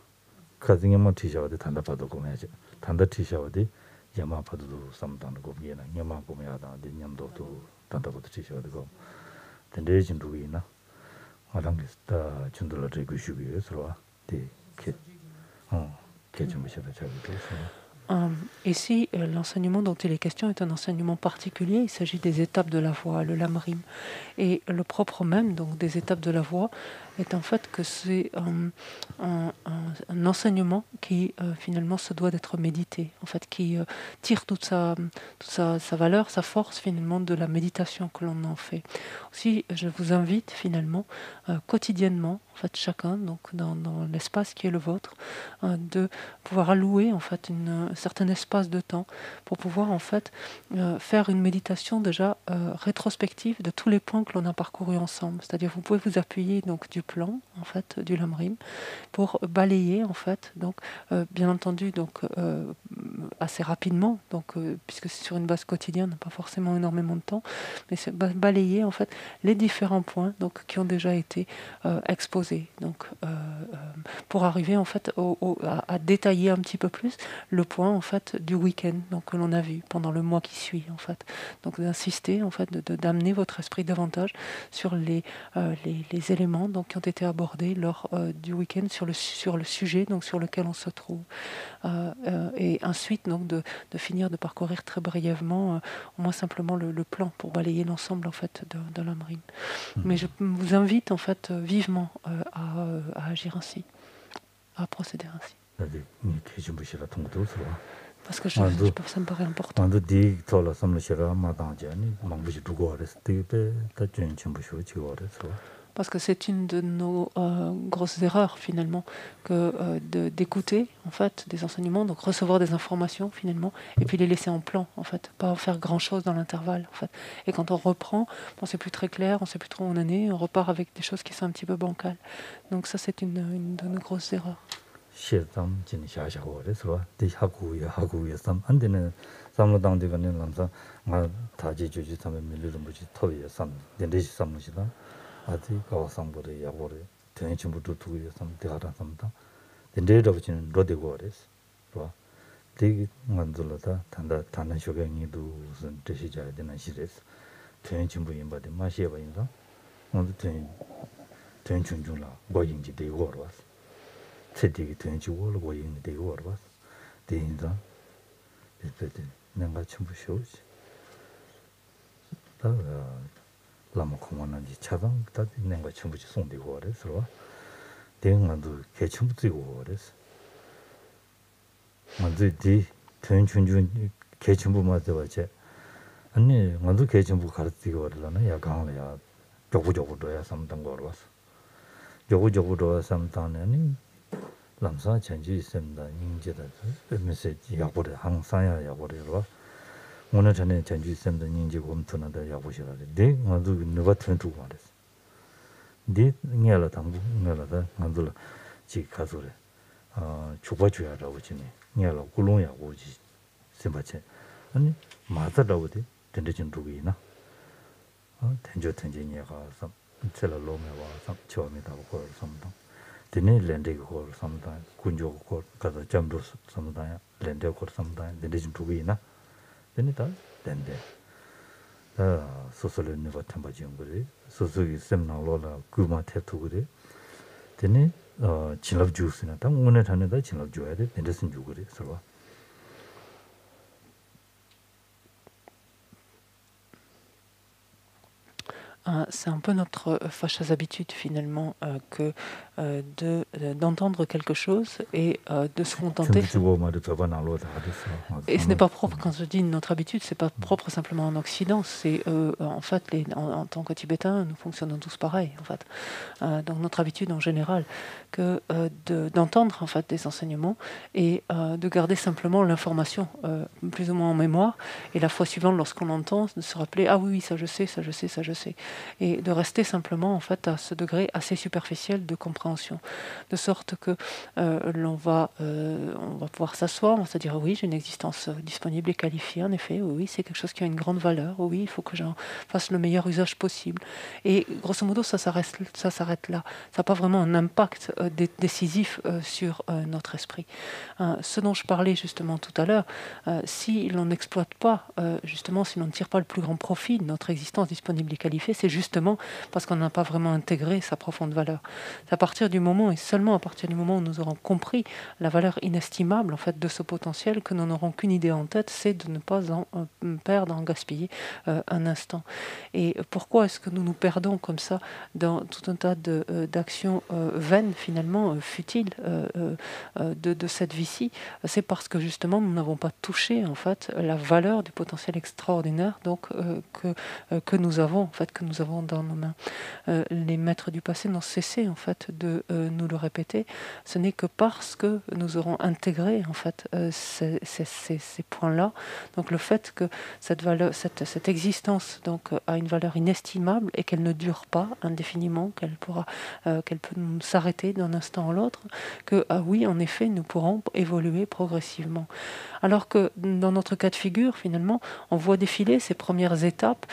가정에만 티셔도 단다 봐도 고매지 단다 티셔도 야마 봐도 삼단도 고기나 야마 고매하다 냠도도 단다 봐도 티셔도 고 근데 지금 누구이나 아랑스다 준들어 되고 싶어서 Ici, l'enseignement dont il est question est un enseignement particulier. Il s'agit des étapes de la voix, le lamrim. Et le propre même donc, des étapes de la voix est en fait que c'est un enseignement qui finalement se doit d'être médité, en fait, qui tire toute sa valeur, sa force finalement de la méditation que l'on en fait. Aussi, je vous invite finalement quotidiennement, en fait, chacun, donc dans l'espace qui est le vôtre, de pouvoir allouer en fait un certain espace de temps pour pouvoir en fait faire une méditation déjà rétrospective de tous les points que l'on a parcourus ensemble. C'est-à-dire vous pouvez vous appuyer donc du plan en fait du lamrim pour balayer en fait donc bien entendu donc assez rapidement donc puisque c'est sur une base quotidienne, on n'a pas forcément énormément de temps, mais c'est balayer en fait les différents points donc qui ont déjà été exposés donc pour arriver en fait à détailler un petit peu plus le point en fait du week-end donc que l'on a vu pendant le mois qui suit en fait, donc d'insister en fait d'amener votre esprit davantage sur les éléments donc qui ont été abordés lors du week-end sur le sujet donc sur lequel on se trouve et ensuite donc de finir de parcourir très brièvement au moins simplement le plan pour balayer l'ensemble en fait de l'Amrim. Mais je vous invite en fait vivement à agir ainsi, à procéder ainsi. Parce que ça me paraît important. Parce que c'est une de nos grosses erreurs finalement que d'écouter en fait des enseignements, donc recevoir des informations finalement et puis les laisser en plan en fait, pas en faire grand chose dans l'intervalle en fait. Et quand on reprend, on sait plus très clair, on sait plus trop où on en est, on repart avec des choses qui sont un petit peu bancales. Donc ça c'est une de nos grosses erreurs. 아직 가와상보다 야고래 대행침부터 두고 삼대하다 삼다 된대라고 지는 로데고 그랬어. 봐. 되게 만들어다 단다 단한 쇼경이도 무슨 뜻이 잘 되는 시대에서 대행침부 인바데 마시에 봐인가? 오늘 대행충중라 뭐인지 되고 알았어. 세대기 대행치고 뭐인지 되고 알았어. 대인자 이때 내가 침부 쇼지. 라마 공원한지 차방 다 있는 거 전부 송되고 그래서 대응만도 개침부터고 그래서 먼저 디 전춘준 개침부마다 와제 아니 먼저 개침부 가르치고 그러잖아 야강이야 조구조구도야 삼당 거로 왔어 조구조구도 삼당에는 람사 전지 있습니다 인제다 메시지 야고래 항상야 야고래로 오늘 전에 전주 있었는데 인지 검토나다 야보시라데 네 나도 누가 트렌투고 말했어 네 녀라 당부 녀라다 나도 지 가서래 주바주야라고 지네 녀라 굴롱야고 지 sembache 아니 맞다라고 돼 된대진 두기나 텐저냐 가서 첼로 로메와 상 처음이다 고 섬다 되네 랜데 고 섬다 군조 고 가서 점도 섬다 랜데 고 섬다 된대진 두기나 되니다 된대 소설을 같은 바지온 거래 소설이 셈나로라 그마 태투 그래 되네 진럽 주스나 당 오늘 다니다 진럽 줘야 돼 된대선 주 그래 서로 C'est un peu notre fâcheuse habitude finalement que d'entendre quelque chose et de se contenter. Et ce n'est pas propre, quand je dis notre habitude, c'est pas propre simplement en Occident, c'est en fait, en tant que Tibétains, nous fonctionnons tous pareil en fait. Donc notre habitude en général, que d'entendre en fait des enseignements et de garder simplement l'information plus ou moins en mémoire et la fois suivante lorsqu'on l'entend, de se rappeler ah oui ça je sais, ça je sais, ça je sais. et de rester simplement en fait à ce degré assez superficiel de compréhension, de sorte que on va pouvoir s'asseoir, on va se dire oui, j'ai une existence disponible et qualifiée, en effet, oui, c'est quelque chose qui a une grande valeur, oui, il faut que j'en fasse le meilleur usage possible. Et grosso modo, ça s'arrête là. Ça n'a pas vraiment un impact décisif sur notre esprit. Ce dont je parlais justement tout à l'heure, si l'on n'exploite pas, justement, si l'on ne tire pas le plus grand profit de notre existence disponible et qualifiée, c'est justement parce qu'on n'a pas vraiment intégré sa profonde valeur. C'est à partir du moment, et seulement à partir du moment où nous aurons compris la valeur inestimable en fait de ce potentiel, que nous n'aurons qu'une idée en tête, c'est de ne pas en perdre, en gaspiller un instant. Et pourquoi est-ce que nous nous perdons comme ça dans tout un tas d'actions vaines, finalement, futiles de cette vie-ci? C'est parce que justement nous n'avons pas touché en fait la valeur du potentiel extraordinaire donc que nous avons en fait, que nous avons dans nos mains. Les maîtres du passé n'ont cessé en fait de nous le répéter. Ce n'est que parce que nous aurons intégré en fait ces points-là, donc le fait que cette valeur, cette existence donc a une valeur inestimable et qu'elle ne dure pas indéfiniment, qu'elle peut s'arrêter d'un instant à l'autre, que oui, en effet, nous pourrons évoluer progressivement. Alors que dans notre cas de figure, finalement, on voit défiler ces premières étapes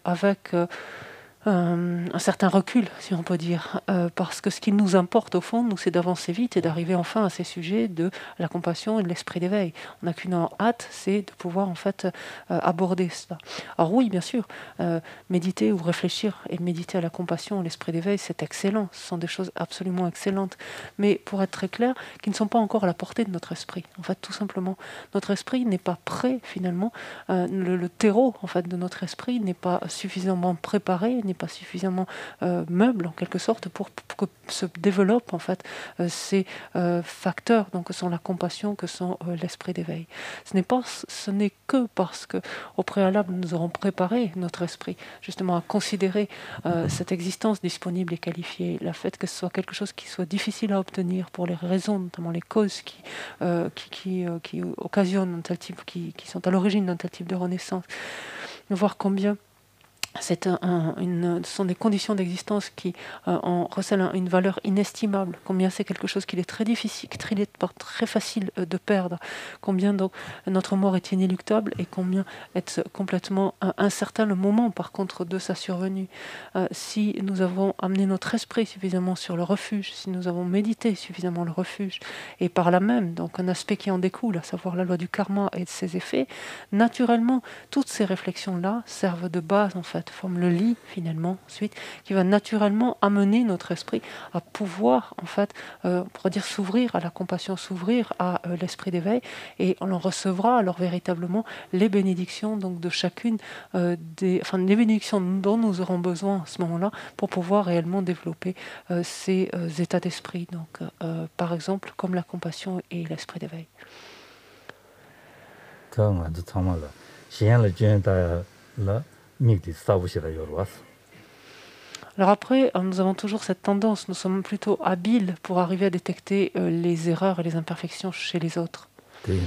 avec un certain recul, si on peut dire, parce que ce qui nous importe au fond, nous, c'est d'avancer vite et d'arriver enfin à ces sujets de la compassion et de l'esprit d'éveil. On n'a qu'une hâte, c'est de pouvoir en fait aborder cela. Alors oui, bien sûr, méditer ou réfléchir et méditer à la compassion et l'esprit d'éveil, c'est excellent, ce sont des choses absolument excellentes, mais pour être très clair, qui ne sont pas encore à la portée de notre esprit. En fait, tout simplement, notre esprit n'est pas prêt finalement, le terreau en fait de notre esprit n'est pas suffisamment préparé, n'est pas suffisamment meuble en quelque sorte pour que se développent en fait ces facteurs donc que sont la compassion, que sont l'esprit d'éveil. Ce n'est que parce que au préalable nous aurons préparé notre esprit justement à considérer cette existence disponible et qualifiée, le fait que ce soit quelque chose qui soit difficile à obtenir pour les raisons, notamment les causes qui occasionnent un tel type, qui sont à l'origine d'un tel type de renaissance, voir combien ce sont des conditions d'existence qui en recèlent une valeur inestimable, combien c'est quelque chose qu'il est très difficile, très facile de perdre, combien donc notre mort est inéluctable et combien est complètement incertain le moment par contre de sa survenue. Si nous avons amené notre esprit suffisamment sur le refuge, si nous avons médité suffisamment le refuge, et par là même donc un aspect qui en découle, à savoir la loi du karma et de ses effets, naturellement toutes ces réflexions-là servent de base en fait, forme le lit finalement ensuite qui va naturellement amener notre esprit à pouvoir en fait on pourrait dire s'ouvrir à la compassion, s'ouvrir à l'esprit d'éveil, et on en recevra alors véritablement les bénédictions donc de chacune les bénédictions dont nous aurons besoin à ce moment-là pour pouvoir réellement développer ces états d'esprit, donc par exemple comme la compassion et l'esprit d'éveil. Alors après, nous avons toujours cette tendance, nous sommes plutôt habiles pour arriver à détecter les erreurs et les imperfections chez les autres. Et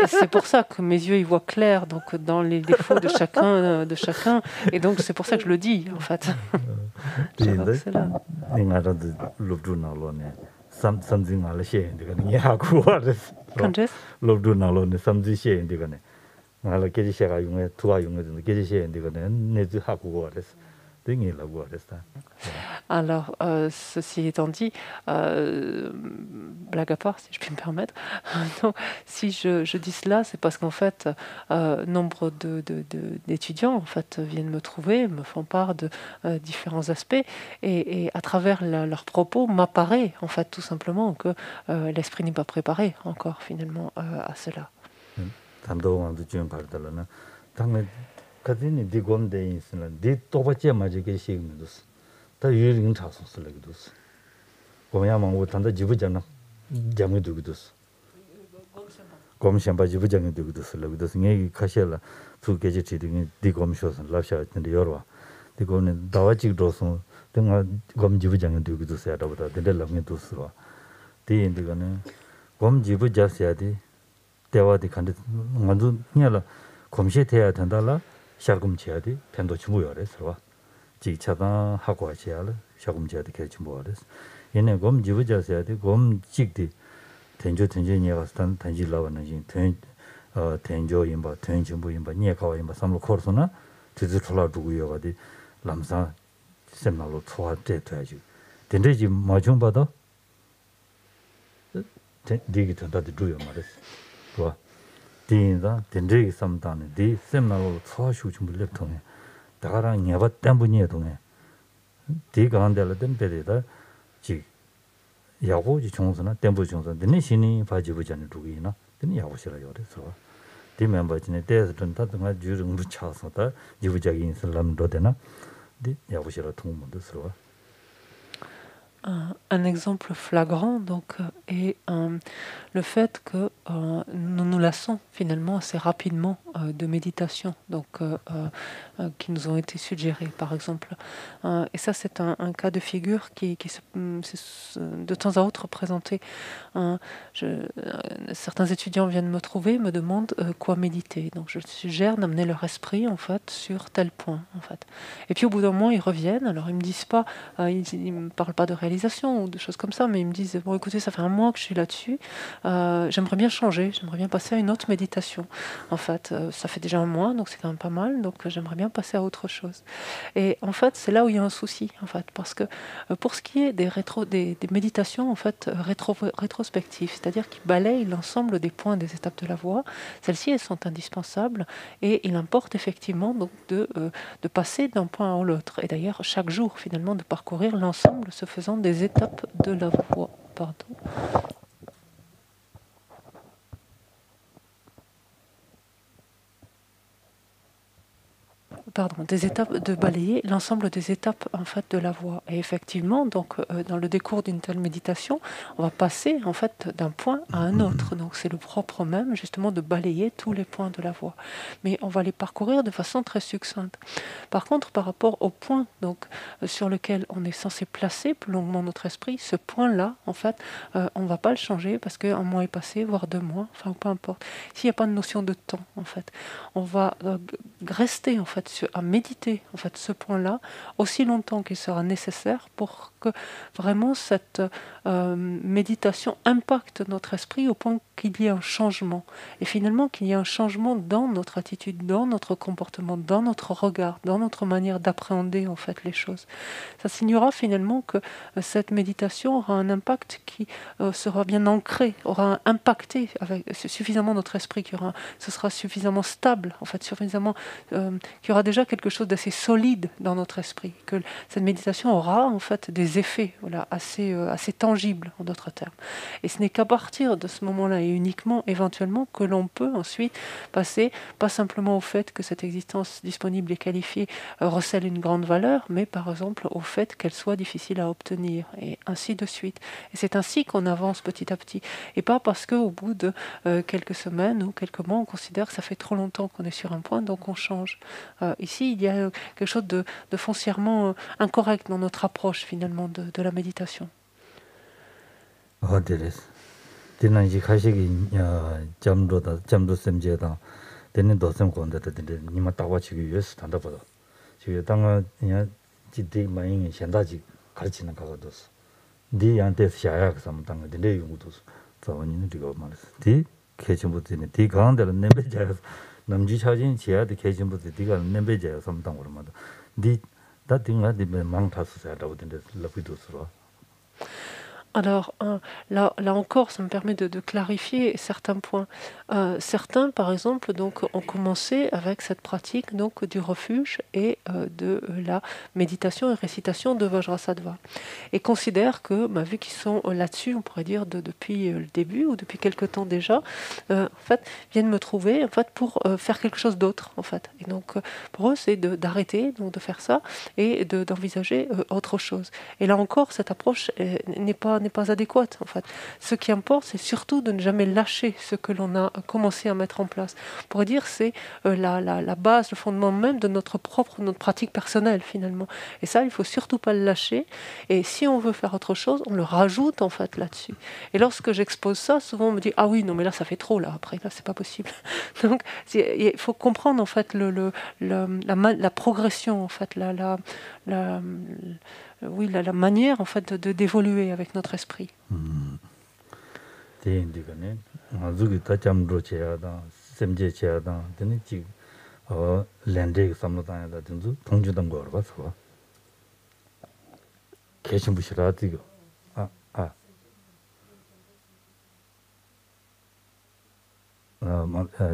c'est pour ça que mes yeux ils voient clair donc dans les défauts de chacun, et donc c'est pour ça que je le dis en fait. C'est là. Alors, ceci étant dit, blague à part, si je puis me permettre, donc, si je dis cela, c'est parce qu'en fait, nombre d'étudiants en fait, viennent me trouver, me font part de différents aspects, et à travers leurs propos, m'apparaît en fait tout simplement que l'esprit n'est pas préparé encore finalement à cela. 가진이 디곰데 있으나 디 또바째 맞게 시행도스 다 유ring 차선슬레도스 고야만 오탄다 지부잖아 장에도도스 검시amba 지부장에도도스 레도스 네 카셜라 두개지 지딩이 디곰쇼선 랍샤한데 여러와 디고는 다와지도스 등아 검지부장에도도스 야다보다 데델랑에도스와 디인디가네 검지부자스야디 대화디 간데 먼저 냐라 검시해야 된다라 샤금 지야디 펜도 주무요래 서와 지차다 하고 하시야래 샤금 지야디 개치 뭐래 얘네 곰 지부자서야디 곰 찍디 텐조 니가스탄 단지라와는 진 텐조 임바 텐진부 임바 니가와 임바 삼로 코르소나 드즈툴라 두고요가디 람사 셈나로 초아때 돼야지 된대지 마중 받아 디기 된다도 줘요 말했어 좋아 디인다 된대기 삼다네 디 셈나로 초아슈 좀 불lep통해 다가랑 녀바 땜분이에 동해 디가 안될라 땜베리다 지 야고지 총선나 땜부 총선 되네 신이 바지부잖아 두기나 되네 야고시라요 그래서 디 멤버진에 대해서 좀 다든가 주름 붙여서다 지부자기 인슬람도 되나 디 야고시라 통문도 서와 Un exemple flagrant donc est le fait que nous nous lassons finalement assez rapidement de méditation donc qui nous ont été suggérés par exemple et ça c'est un cas de figure qui de temps à autre présenté certains étudiants viennent me trouver me demandent quoi méditer donc je suggère d'amener leur esprit en fait sur tel point en fait et puis au bout d'un moment ils reviennent alors ils me disent pas ils me parlent pas de réalisation ou des choses comme ça, mais ils me disent bon écoutez ça fait un mois que je suis là-dessus, j'aimerais bien changer, j'aimerais bien passer à une autre méditation. En fait, ça fait déjà un mois, donc c'est quand même pas mal, donc j'aimerais bien passer à autre chose. Et en fait, c'est là où il y a un souci, en fait, parce que pour ce qui est des méditations en fait rétrospectives, c'est-à-dire qui balayent l'ensemble des points des étapes de la voie, celles-ci elles sont indispensables et il importe effectivement donc de passer d'un point à l'autre. Et d'ailleurs chaque jour finalement de parcourir l'ensemble se faisant des étapes de la voie. Pardon. Des étapes, de balayer l'ensemble des étapes en fait de la voie. Et effectivement, donc dans le décours d'une telle méditation, on va passer en fait d'un point à un autre. Donc c'est le propre même justement de balayer tous les points de la voie. Mais on va les parcourir de façon très succincte. Par contre, par rapport au point donc sur lequel on est censé placer plus longuement notre esprit, ce point-là, en fait, on va pas le changer parce qu'un mois est passé, voire 2 mois, enfin peu importe. S'il n'y a pas de notion de temps, en fait, on va rester en fait à méditer en fait ce point-là aussi longtemps qu'il sera nécessaire pour que vraiment cette méditation impacte notre esprit au point qu'il y ait un changement et finalement qu'il y ait un changement dans notre attitude, dans notre comportement, dans notre regard, dans notre manière d'appréhender en fait les choses. Ça signera finalement que cette méditation aura un impact qui sera bien ancré, aura impacté avec suffisamment notre esprit, ce sera suffisamment stable en fait, suffisamment qu'il y aura déjà quelque chose d'assez solide dans notre esprit, que cette méditation aura en fait des effets voilà, assez tangibles en d'autres termes. Et ce n'est qu'à partir de ce moment-là et uniquement éventuellement que l'on peut ensuite passer pas simplement au fait que cette existence disponible et qualifiée recèle une grande valeur, mais par exemple au fait qu'elle soit difficile à obtenir et ainsi de suite. Et c'est ainsi qu'on avance petit à petit et pas parce qu'au bout de quelques semaines ou quelques mois on considère que ça fait trop longtemps qu'on est sur un point donc on change. Ici, il y a quelque chose de foncièrement incorrect dans notre approche finalement de la méditation. 디난지 가시기 잠도 셈제다 되는 도셈 건데데 니마 따와치기 위해서 단다보다 지금 당아 그냥 지디 많이 현다지 가르치는 가거도스 니한테 샤야 삼당 되네 용도스 저원이는 이거 말했어 디 개침부터는 디 가운데는 내배자서 남지 차진 지야도 개침부터 디가 내배자서 삼당 그러면 디 다딩아 디면 망타스야라고 된데 라피도스로 Alors là encore, ça me permet de clarifier certains points. Certains, par exemple, donc, ont commencé avec cette pratique donc, du refuge et de la méditation et récitation de Vajrasattva. Et considèrent que, vu qu'ils sont là-dessus, on pourrait dire depuis le début ou depuis quelque temps déjà, en fait, viennent me trouver en fait, pour faire quelque chose d'autre. En fait. Et donc, pour eux, c'est d'arrêter de faire ça et d'envisager autre chose. Et là encore, cette approche n'est pas adéquate adéquate en fait. Ce qui importe, c'est surtout de ne jamais lâcher ce que l'on a commencé à mettre en place. On pourrait dire c'est la base, le fondement même de notre pratique personnelle finalement. Et ça, il faut surtout pas le lâcher. Et si on veut faire autre chose, on le rajoute en fait là-dessus. Et lorsque j'expose ça, souvent on me dit ah oui non mais là ça fait trop là après là c'est pas possible. Donc il faut comprendre en fait la progression en fait la manière en fait d'évoluer avec notre esprit.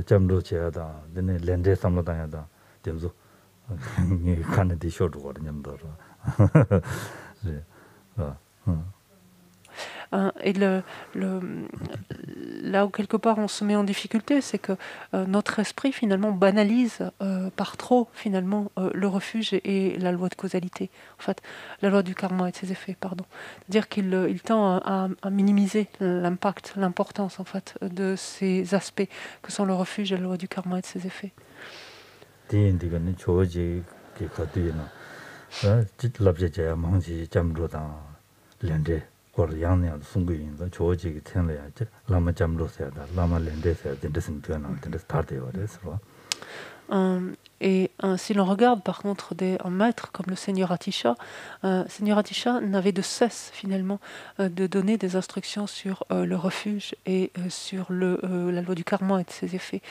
잠도 제하다 근데 렌데 삼로다야다 점수 이 칸에 쇼도 거든요. 네. Et là où quelque part on se met en difficulté, c'est que notre esprit finalement banalise par trop finalement le refuge et la loi de causalité, en fait, la loi du karma et de ses effets, pardon. C'est-à-dire qu'il tend à minimiser l'impact, l'importance en fait de ces aspects que sont le refuge et la loi du karma et de ses effets. Et si l'on regarde par contre un maître comme le Seigneur Atisha n'avait de cesse finalement de donner des instructions sur le refuge et sur la loi du karma et de ses effets.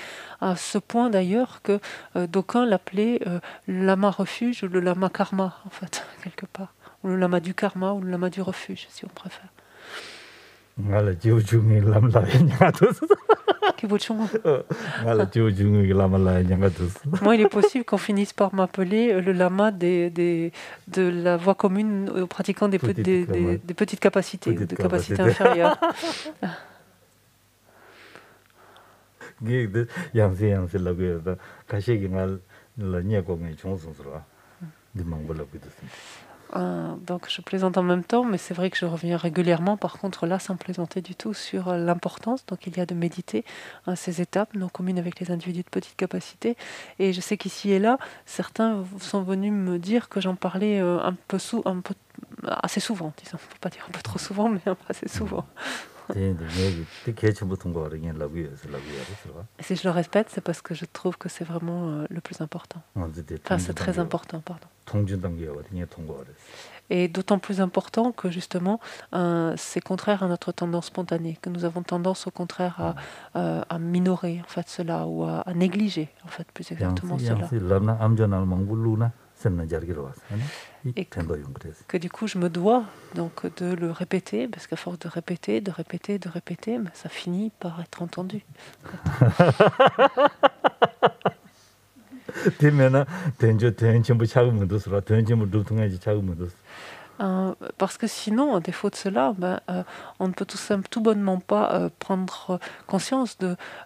À ce point d'ailleurs que d'aucuns l'appelaient le lama refuge ou le lama karma en fait, quelque part. Ou le lama du karma ou le lama du refuge si on préfère. Moi, il est possible qu'on finisse par m'appeler le lama de la voie commune aux pratiquants des petites capacités ou des capacités inférieures. Donc je plaisante en même temps, mais c'est vrai que je reviens régulièrement, par contre là sans plaisanter du tout, sur l'importance donc il y a de méditer ces étapes non communes avec les individus de petite capacité. Et je sais qu'ici et là, certains sont venus me dire que j'en parlais assez souvent, disons, on ne peut pas dire un peu trop souvent, mais assez souvent. Et si je le répète, c'est parce que je trouve que c'est vraiment le plus important. Enfin, c'est très important, pardon. Et d'autant plus important que justement, c'est contraire à notre tendance spontanée, que nous avons tendance au contraire à minorer en fait cela ou à négliger en fait plus exactement cela. Et que du coup je me dois donc de le répéter, parce qu'à force de répéter, mais ça finit par être entendu. Parce que sinon, à défaut de cela, on ne peut tout bonnement pas prendre conscience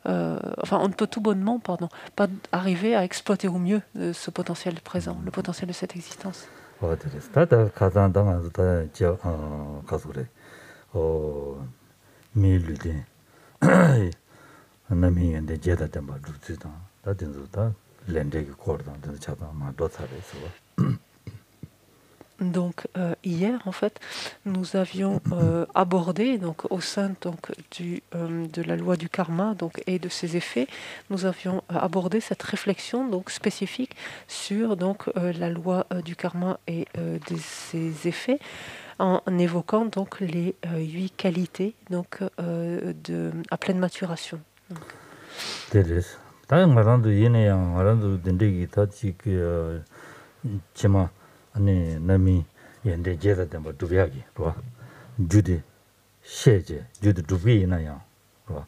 on ne peut tout bonnement, pas arriver à exploiter au mieux ce potentiel présent, le potentiel de cette existence. Donc hier, en fait, nous avions abordé, donc au sein donc de la loi du karma donc et de ses effets, nous avions abordé cette réflexion donc spécifique sur donc la loi du karma et de ses effets, en évoquant donc les 8 qualités donc à pleine maturation. 아니 남이 연대 제다 된 두비하기 로 주디 셰제 주디 두비나요 로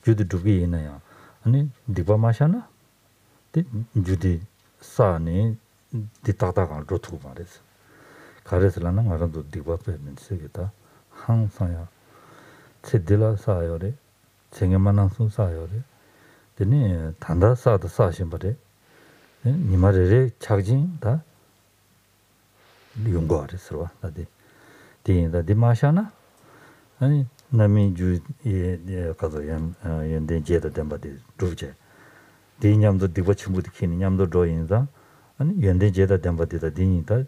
주디 두비나요 아니 디바마샤나 디 주디 사니 디타다가 로투 말했어 가르스라는 말도 디바페는 세계다 항상야 체딜라 사요레 생애만한 순사요레 되니 단다 사도 사신 버레 니 말에 작진다 용거를 쓰러 나디 디마샤나 아니 남이 주에 가서 연대 제다 담바데 두제 대냠도 디버 친구들 키는 냠도 로인자 아니 연대 제다 담바데다 디니다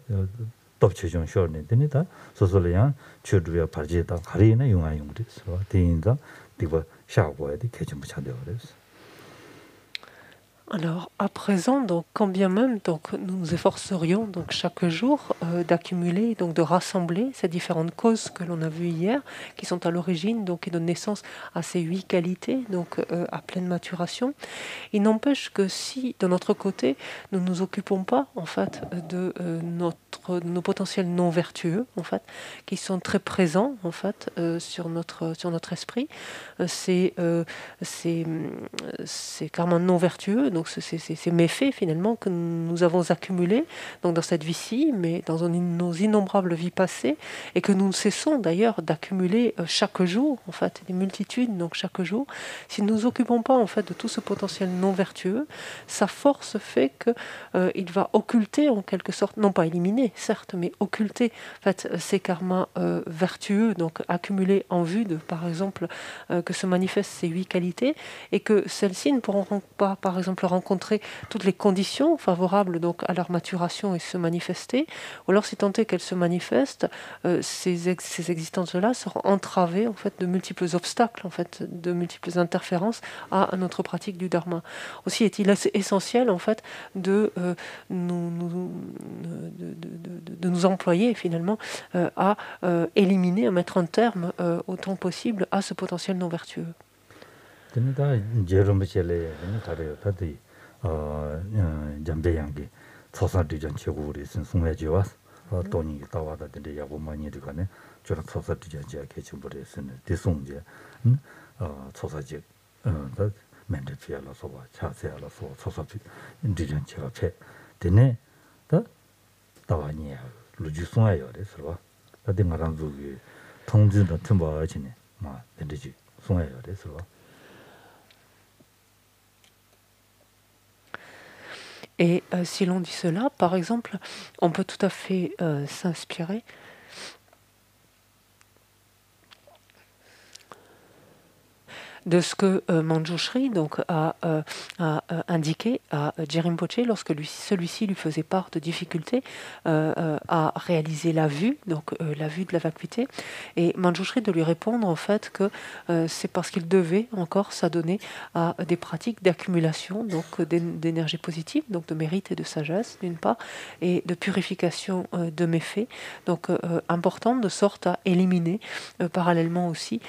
덮쳐준 쇼네 되니다 소소리야 추르야 바지다 가리나 용아용들 서 대인자 디버 샤고에 개좀 붙여야 그랬어. Alors, à présent, donc, quand bien même donc, nous nous efforcerions donc, chaque jour d'accumuler, donc de rassembler ces différentes causes que l'on a vues hier, qui sont à l'origine, donc qui donnent naissance à ces 8 qualités, donc à pleine maturation, il n'empêche que si, de notre côté, nous ne nous occupons pas, en fait, de nos potentiels non vertueux, en fait, qui sont très présents, en fait, sur notre esprit, ces karmas non vertueux, donc ces méfaits finalement que nous avons accumulés donc dans cette vie-ci, mais dans nos innombrables vies passées, et que nous ne cessons d'ailleurs d'accumuler chaque jour, en fait, des multitudes, donc chaque jour. Si nous ne nous occupons pas en fait de tout ce potentiel non vertueux, sa force fait que il va occulter en quelque sorte, non pas éliminer certes, mais occulter en fait ces karmas vertueux, donc accumulés en vue de, par exemple, que se manifestent ces 8 qualités, et que celles-ci ne pourront pas, par exemple, rencontrer toutes les conditions favorables donc à leur maturation et se manifester, ou alors si tant est qu'elles se manifestent, ces existences-là seront entravées en fait de multiples obstacles, en fait, de multiples interférences à notre pratique du dharma. Aussi est-il essentiel en fait de nous employer finalement à éliminer, à mettre un terme autant possible à ce potentiel non vertueux. 잠배양기 초사디전 최고리 순송해지와 돈이 따와다 근데 야고 많이 들가네 저런 초사디전 제가 개침벌에 쓰는 대송제 초사지 더 멘트피알로서 봐 차세알로서 초사지 인디전 제가 폐 되네 더 따와니야 루지송아요 그래서 봐 다들 말한 주기 통지도 틈바지네 막 된지 송아요 그래서 봐. Et si l'on dit cela, par exemple, on peut tout à fait s'inspirer de ce que Manjushri donc, a indiqué à Jerimpoche lorsque celui-ci lui faisait part de difficultés à réaliser la vue, donc la vue de la vacuité, et Manjushri de lui répondre en fait que c'est parce qu'il devait encore s'adonner à des pratiques d'accumulation donc d'énergie positive, donc de mérite et de sagesse d'une part, et de purification de méfaits, donc important de sorte à éliminer parallèlement aussi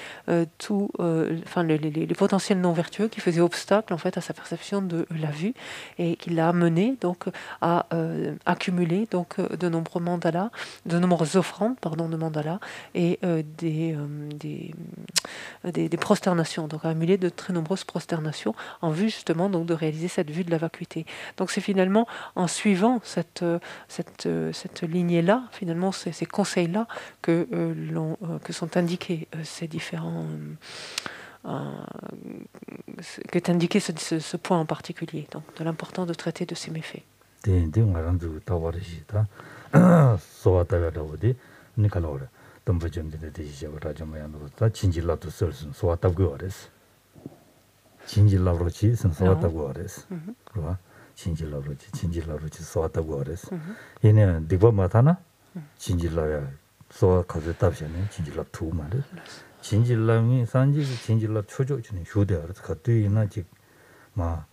les potentiels non vertueux qui faisaient obstacle en fait à sa perception de la vue et qui l'a amené donc à accumuler donc de nombreux mandalas, de nombreuses offrandes de mandalas et des prosternations, donc à accumuler de très nombreuses prosternations en vue justement donc de réaliser cette vue de la vacuité. Donc c'est finalement en suivant cette lignée-là, finalement ces conseils-là que sont indiqués ces différents qu'est indiqué ce point en particulier, donc de l'importance de traiter de ces méfaits. 진질람이 산지기 진질라 초조치는 휴대어서 그때나 직마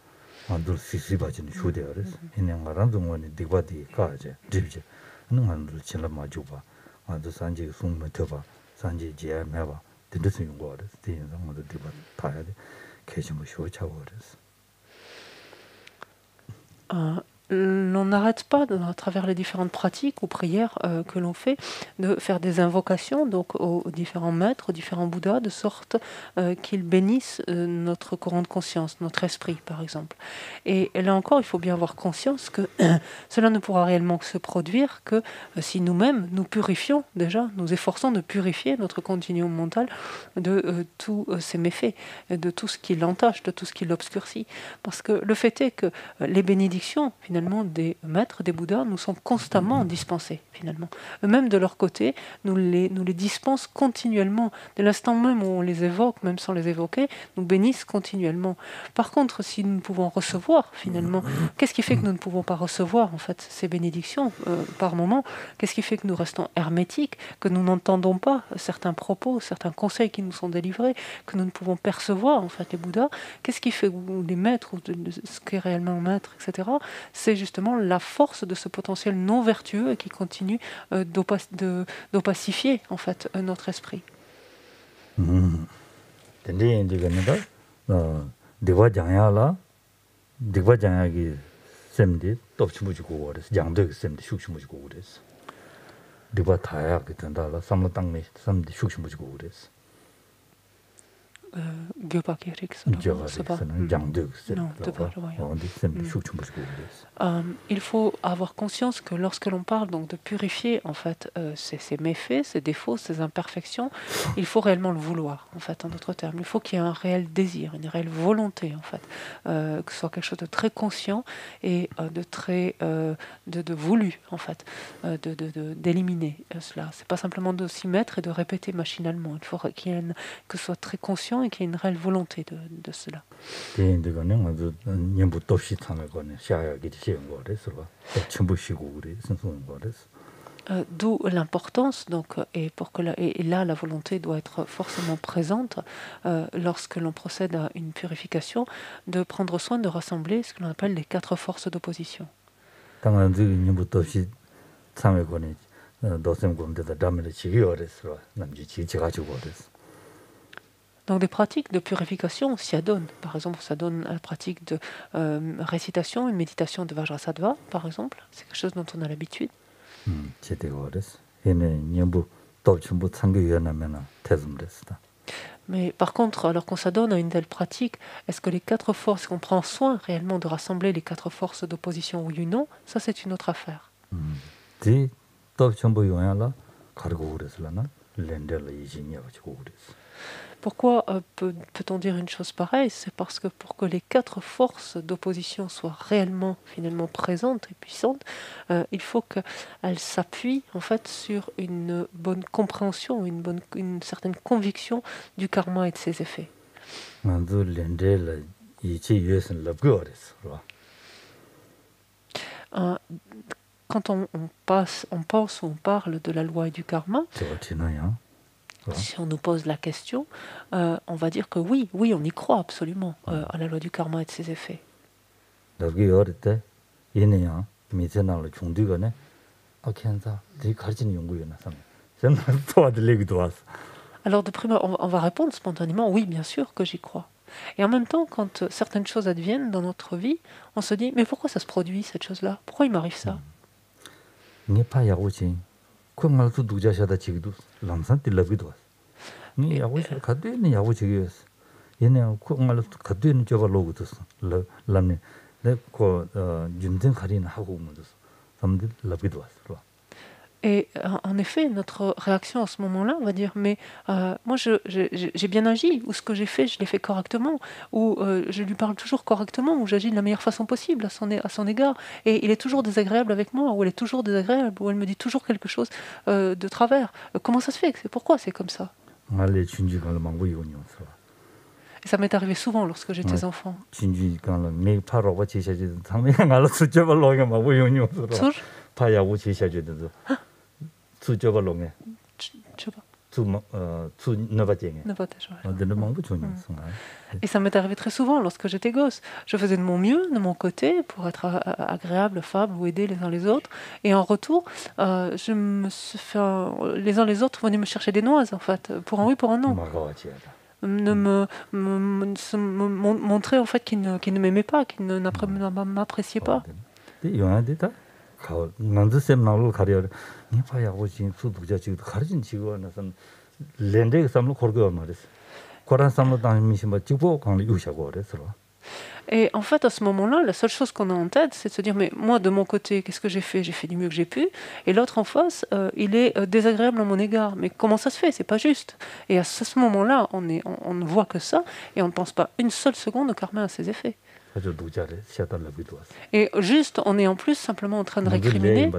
만들 시시바지는 휴대어서 그냥 말한 동안에 디바디 가제 드비제 하는 만들 진라 마주바 만들 산지 송면 더 산지 지야 매봐 된듯이 용거를 대인상 모두 디바 타야 돼 계신 거 쇼차고 그랬어. L'on n'arrête pas, à travers les différentes pratiques ou prières que l'on fait, de faire des invocations donc aux différents maîtres, aux différents bouddhas, de sorte qu'ils bénissent notre courant de conscience, notre esprit par exemple. Et là encore, il faut bien avoir conscience que cela ne pourra réellement se produire que si nous-mêmes nous purifions déjà, nous efforçons de purifier notre continuum mental de tous ces méfaits, de tout ce qui l'entache, de tout ce qui l'obscurcit. Parce que le fait est que les bénédictions, finalement, des les maîtres des Bouddhas nous sont constamment dispensés, finalement. Eux-mêmes, de leur côté, nous les dispensent continuellement. Dès l'instant même où on les évoque, même sans les évoquer, nous bénissent continuellement. Par contre, si nous pouvons recevoir, finalement, qu'est-ce qui fait que nous ne pouvons pas recevoir, en fait, ces bénédictions par moment? Qu'est-ce qui fait que nous restons hermétiques, que nous n'entendons pas certains propos, certains conseils qui nous sont délivrés, que nous ne pouvons percevoir, en fait, les Bouddhas? Qu'est-ce qui fait, ou les maîtres, ou ce qu'est réellement un maître, etc. C'est justement la force de ce potentiel non vertueux qui continue d'opacifier, en fait, notre esprit. Il faut avoir conscience que lorsque l'on parle donc de purifier en fait ces méfaits, ces défauts, ces imperfections, il faut réellement le vouloir en fait, en d'autres termes. Il faut qu'il y ait un réel désir, une réelle volonté en fait, que ce soit quelque chose de très conscient et de très de voulu en fait, d'éliminer cela. C'est pas simplement de s'y mettre et de répéter machinalement. Il faut qu'il y ait que ce soit très conscient et qu'il y ait une réelle volonté de cela. D'où l'importance, donc, et là la volonté doit être forcément présente lorsque l'on procède à une purification, de prendre soin de rassembler ce que l'on appelle les 4 forces d'opposition. Donc des pratiques de purification s'y adonnent. Par exemple, ça donne la pratique de récitation, une méditation de Vajrasattva, par exemple. C'est quelque chose dont on a l'habitude. Mais par contre, alors qu'on s'adonne à une telle pratique, est-ce que les 4 forces, qu'on prend soin réellement de rassembler les 4 forces d'opposition, oui ou non, ça c'est une autre affaire. Pourquoi peut-on dire une chose pareille? C'est parce que pour que les 4 forces d'opposition soient réellement, finalement présentes et puissantes, il faut qu'elles s'appuient en fait sur une bonne compréhension, une certaine conviction du karma et de ses effets. Quand on pense ou on parle de la loi et du karma, si on nous pose la question, on va dire que oui, on y croit absolument à la loi du karma et de ses effets. Alors de prime, on va répondre spontanément, oui, bien sûr que j'y crois. Et en même temps, quand certaines choses adviennent dans notre vie, on se dit, mais pourquoi ça se produit, cette chose-là? Pourquoi il m'arrive ça? Et en effet, notre réaction à ce moment-là, on va dire, mais moi j'ai bien agi, ou ce que j'ai fait, je l'ai fait correctement, ou je lui parle toujours correctement, ou j'agis de la meilleure façon possible à son égard, et il est toujours désagréable avec moi, ou elle est toujours désagréable, ou elle me dit toujours quelque chose de travers. Comment ça se fait? Pourquoi c'est comme ça? Et ça m'est arrivé souvent lorsque j'étais enfant. Et ça m'est arrivé très souvent lorsque j'étais gosse. Je faisais de mon mieux, de mon côté, pour être agréable, affable ou aider les uns les autres. Et en retour, les uns les autres venaient me chercher des noises, en fait, pour un oui, pour un non. Montrer en fait qu'ils ne m'aimaient pas, qu'ils ne m'appréciaient pas. Et en fait, à ce moment-là, la seule chose qu'on a en tête, c'est de se dire, mais moi, de mon côté, qu'est-ce que j'ai fait? J'ai fait du mieux que j'ai pu. Et l'autre en face, il est désagréable à mon égard. Mais comment ça se fait? C'est pas juste. Et à ce moment-là, on ne voit que ça, et on ne pense pas une seule seconde au karma à ses effets. Et juste, on est en plus simplement en train de récriminer.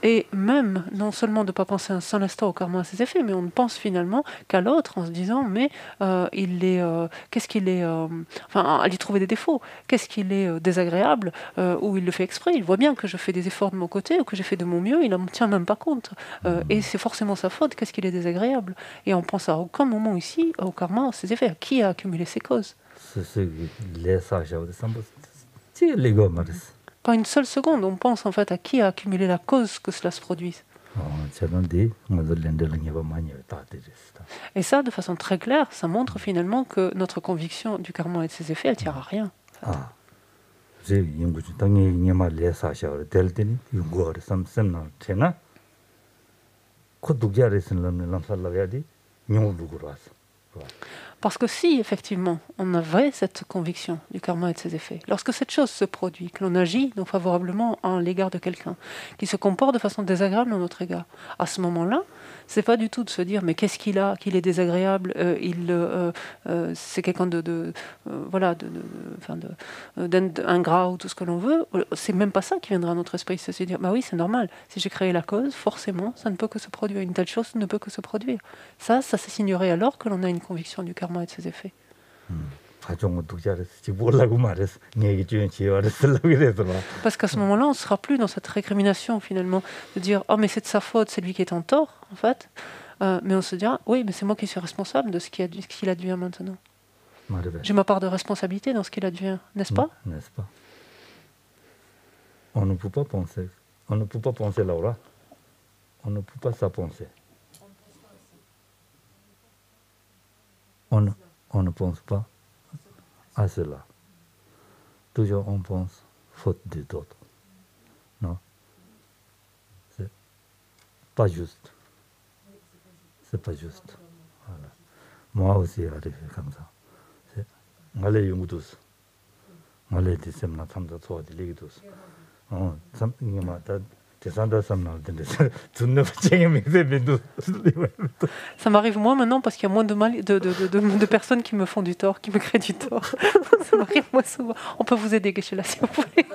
Et même, non seulement de ne pas penser un seul instant au karma à ses effets, mais on ne pense finalement qu'à l'autre en se disant, mais qu'est-ce qu'il est, enfin, à lui trouver des défauts, qu'est-ce qu'il est désagréable, ou il le fait exprès, il voit bien que je fais des efforts de mon côté, ou que j'ai fait de mon mieux, il n'en tient même pas compte. Et c'est forcément sa faute, qu'est-ce qu'il est désagréable. Et on pense à aucun moment ici au karma à ses effets, qui a accumulé ces causes. Pas une seule seconde, on pense en fait à qui a accumulé la cause que cela se produise. Et ça, de façon très claire, ça montre finalement que notre conviction du karma et de ses effets, elle ne tient à rien. En fait. Parce que si, effectivement, on avait cette conviction du karma et de ses effets, lorsque cette chose se produit, que l'on agit non favorablement à l'égard de quelqu'un, qui se comporte de façon désagréable à notre égard, à ce moment-là, c'est pas du tout de se dire mais qu'est-ce qu'il a, qu'il est désagréable, c'est quelqu'un d'ingrat ou tout ce que l'on veut. C'est même pas ça qui viendra à notre esprit, c'est se dire bah oui, c'est normal. Si j'ai créé la cause, forcément, ça ne peut que se produire. Une telle chose ne peut que se produire. Ça se signerait alors que l'on a une conviction du karma et de ses effets. Parce qu'à ce moment-là, on ne sera plus dans cette récrimination finalement, de dire « Oh mais c'est de sa faute, c'est lui qui est en tort » en fait. Mais on se dira « Oui, mais c'est moi qui suis responsable de ce qu'il advient maintenant. » J'ai ma part de responsabilité dans ce qu'il advient, n'est-ce pas? N'est-ce pas? On ne peut pas penser. On ne peut pas penser Laura. On ne peut pas ça penser. On ne pense pas à cela. Toujours on pense faute des autres. Non? C'est pas juste. C'est pas juste. Voilà. Moi aussi, arrivé comme ça. On les用tous. On les dit c'est maintenant de toi de les tous. Ça m'arrive moins maintenant parce qu'il y a moins de personnes qui me font du tort, qui me créent du tort. Ça m'arrive moins souvent. On peut vous aider, Geshe-la, si vous voulez.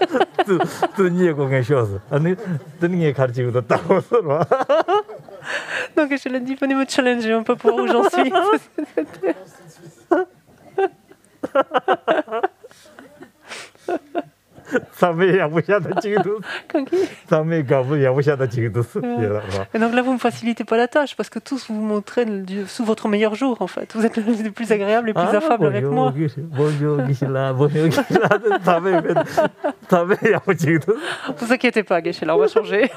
Donc Geshe-la dit, venez me challenger un peu pour où j'en suis. Et donc là, vous ne me facilitez pas la tâche parce que tous vous montrez sous votre meilleur jour, en fait. Vous êtes les plus agréables, les plus affables avec moi. Vous inquiétez pas, Geshe-la, on va changer.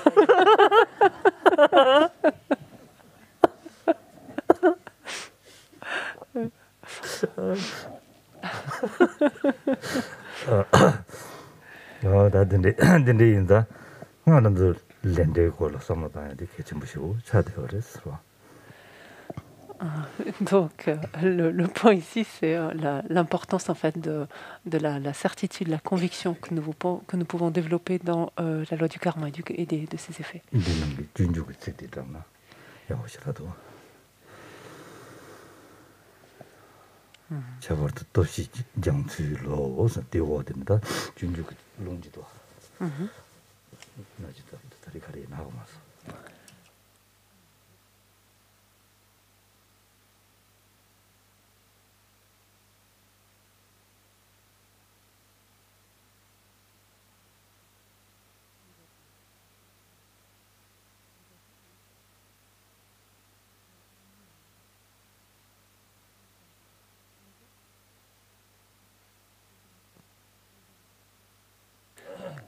Donc, le point ici, c'est l'importance en fait de la certitude, la conviction que nous pouvons développer dans la loi du karma et de ses effets.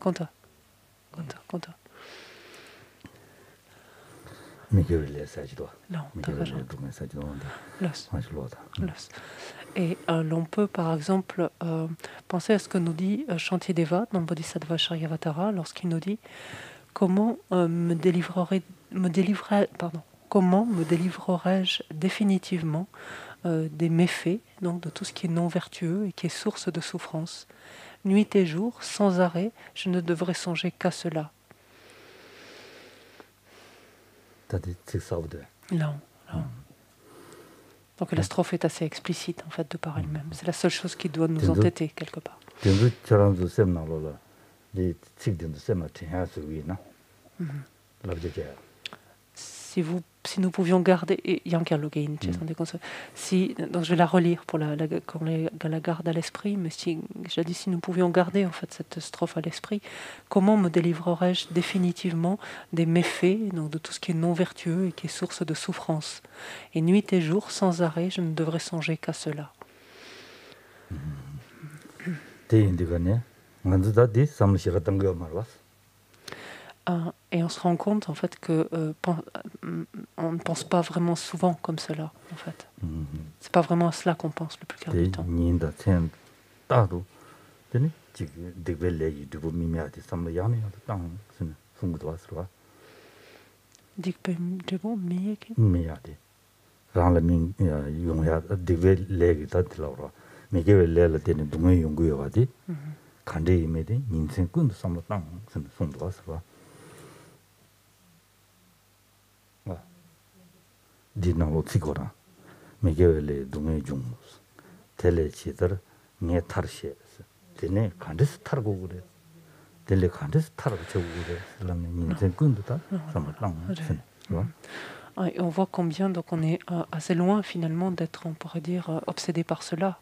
Conta. Non, et l'on peut par exemple penser à ce que nous dit Shantideva dans Bodhisattva Charyavatara lorsqu'il nous dit comment me délivrerai-je définitivement des méfaits, donc de tout ce qui est non vertueux et qui est source de souffrance. Nuit et jour, sans arrêt, je ne devrais songer qu'à cela. Non, non. Donc la strophe est assez explicite en fait de par elle-même. C'est la seule chose qui doit nous entêter quelque part. Si nous pouvions garder, donc je vais la relire pour la garde à l'esprit, mais si nous pouvions garder en fait cette strophe à l'esprit, comment me délivrerais-je définitivement des méfaits, donc de tout ce qui est non vertueux et qui est source de souffrance. Et nuit et jour, sans arrêt, je ne devrais songer qu'à cela. Et on se rend compte en fait que on ne pense pas vraiment souvent comme cela en fait. C'est pas vraiment à cela qu'on pense le plus clair du temps. 디나로 찍어라 메게벨레 동의 중 텔레치들 네 타르시에스 데네 간데스 타르고 그래 델레 간데스 타르고 저고 그래 그러면 인생 끈도다 삼을랑 Et on voit combien donc on est assez loin finalement d'être, on pourrait dire, obsédé par cela,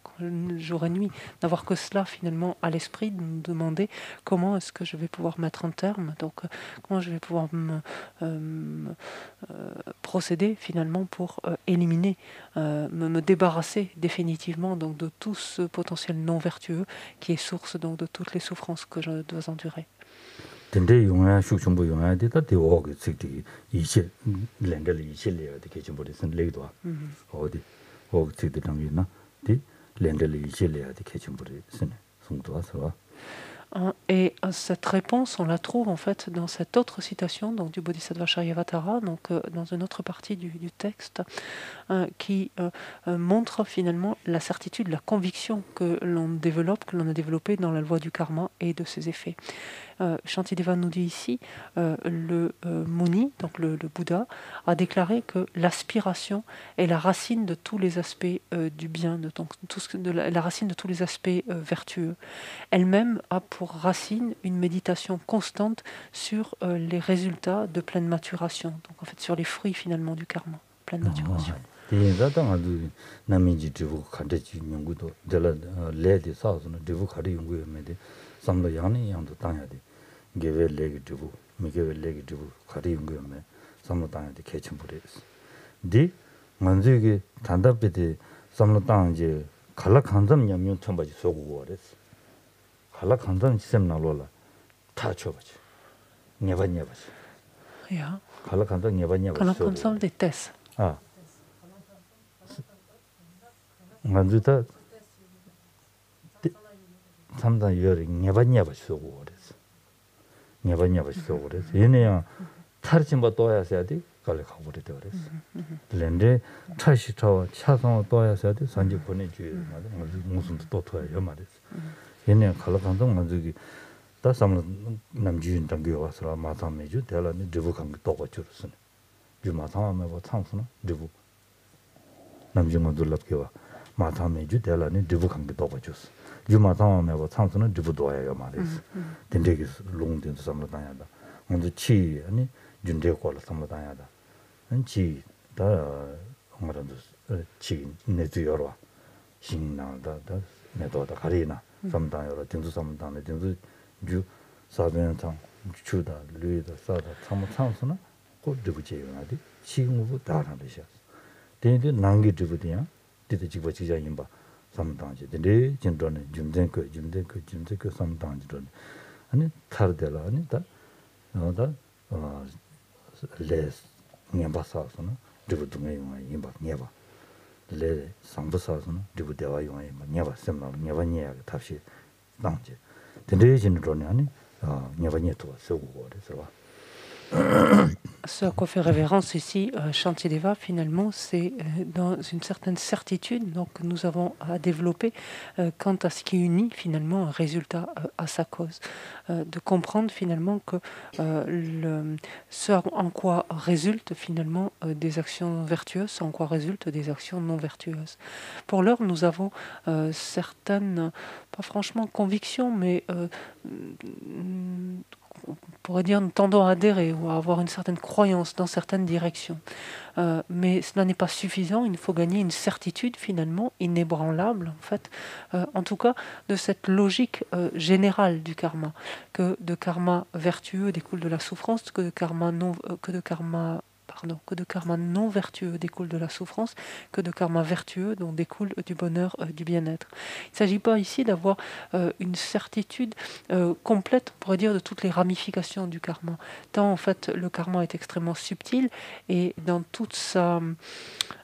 jour et nuit, d'avoir que cela finalement à l'esprit, de nous demander comment est-ce que je vais pouvoir mettre un terme, donc comment je vais pouvoir procéder finalement pour éliminer, me débarrasser définitivement donc de tout ce potentiel non vertueux qui est source donc de toutes les souffrances que je dois endurer. 근데 용야 숙성부 용야 되다 대오게 직디 이체 렌들 이체래야 되게 좀 버리선 레이도 어디 어 직디 당이나 디 렌들 이체래야 되게 좀 버리선 송도 와서 Et cette réponse, on la trouve en fait dans cette autre citation donc, du Bodhisattva Charyavatara, donc dans une autre partie du texte, qui montre finalement la certitude, la conviction que l'on développe, que l'on a développée dans la loi du karma et de ses effets. Shantideva nous dit ici, le Muni, donc le Bouddha, a déclaré que l'aspiration est la racine de tous les aspects du bien, la racine de tous les aspects vertueux. Elle-même a pour racine une méditation constante sur les résultats de pleine maturation, donc en fait sur les fruits finalement du karma, pleine maturation. gewe legi dribu, migewe legi dribu, kari yungu yome, samlo tanga di kechin pures. Di, manzu ki tandapi di samlo tanga je kala khanzam nyamyun chambaji sogu go res. Kala khanzam jisem nalo la ta chobaji, nyeba nyebaji. Ja. Kala khanzam nyeba nyebaji Kala sogu. khanzam de tes. manzu ta samdan yori nyeba nyebaji sogu go res. 냐바냐바 시도 그래서 얘네야 타르침바 또야서야지 갈래 가고 그랬대 그래서 렌데 차시터 차성 또야서야지 산지 보내 주에 맞아 무슨 또 토야 말이지 얘네 갈라간동 만지기 다 삼는 남주인 당겨 와서 마삼매주 대라니 드부 관계 또 거주르스네 주마삼매 뭐 창수나 드부 남중만 둘랍게와 마삼매주 대라니 드부 관계 또 거주스 주마상에 뭐 창수는 드부도예요 말이지. 된대기 롱된 삼로 다야다. 먼저 치 아니 준대 걸어 삼로 다야다. 안치 다 뭐라도 치 내주여로 신나다 다 내도다 가리나 삼다여로 된수 삼다네 된수 주 사변상 주다 류다 사다 참 창수는 꼭 드부제요나디 지금부 다라듯이. 된데 난게 드부디야. 되게 지고 지자인 봐. 삼당지 근데 진도는 준den그 삼당지도 아니 타르델라 아니다 너다 레스 녀바사서는 드부둥에 용아 임바 녀바 레 상부사서는 드부대와 용아 임바 녀바 셈나 녀바녀야 답시 당지 근데 진도는 아니 녀바녀도 쓰고 그래서 Ce à quoi fait révérence ici Shantideva, finalement, c'est dans une certaine certitude donc, que nous avons à développer quant à ce qui unit finalement un résultat à sa cause. De comprendre finalement que ce en quoi résultent finalement des actions vertueuses, en quoi résultent des actions non vertueuses. Pour l'heure, nous avons certaines, pas franchement convictions, mais on pourrait dire nous tendons à adhérer ou à avoir une certaine croyance dans certaines directions. Mais cela n'est pas suffisant, il faut gagner une certitude finalement inébranlable, en fait, en tout cas de cette logique générale du karma, que de karma vertueux découle de la souffrance, que de karma non vertueux découle de la souffrance, que de karma vertueux dont découle du bonheur, du bien-être. Il ne s'agit pas ici d'avoir une certitude complète, on pourrait dire, de toutes les ramifications du karma. Tant en fait le karma est extrêmement subtil et dans toute sa